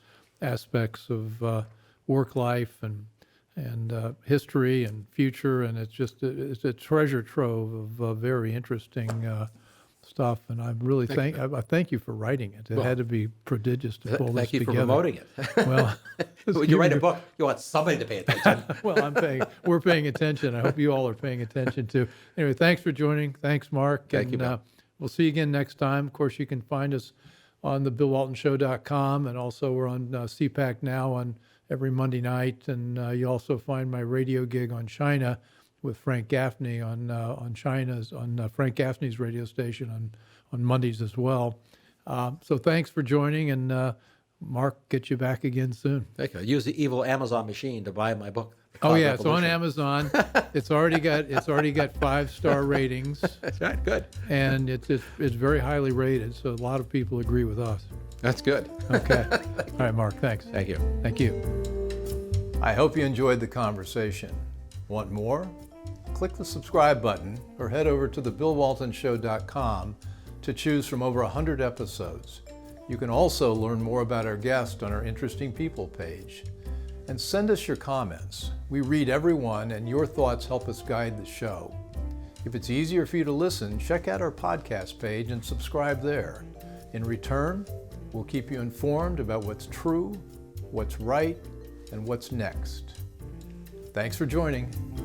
aspects of work life and history and future, and it's a treasure trove of very interesting stuff. And I really I thank you for writing it. It had to be prodigious to pull this together. Thank you for promoting it. Well, when you write a book, you want somebody to pay attention. Well, we're paying attention. I hope you all are paying attention too. Anyway, thanks for joining. Thanks, Mark. Thank you, Bill. We'll see you again next time. Of course, you can find us on the BillWaltonShow.com, and also we're on CPAC Now on every Monday night. And you also find my radio gig on China with Frank Gaffney on Frank Gaffney's radio station on Mondays as well. So thanks for joining, and Mark, get you back again soon. Thank you. Use the evil Amazon machine to buy my book. Oh yeah, it's on Amazon. It's already got 5-star ratings. That's right. Good. And it's very highly rated, so a lot of people agree with us. That's good. Okay. All right, Mark. Thanks. Thank you. Thank you. I hope you enjoyed the conversation. Want more? Click the subscribe button or head over to thebillwaltonshow.com to choose from over 100 episodes. You can also learn more about our guest on our Interesting People page. And send us your comments. We read every one, and your thoughts help us guide the show. If it's easier for you to listen, check out our podcast page and subscribe there. In return, we'll keep you informed about what's true, what's right, and what's next. Thanks for joining.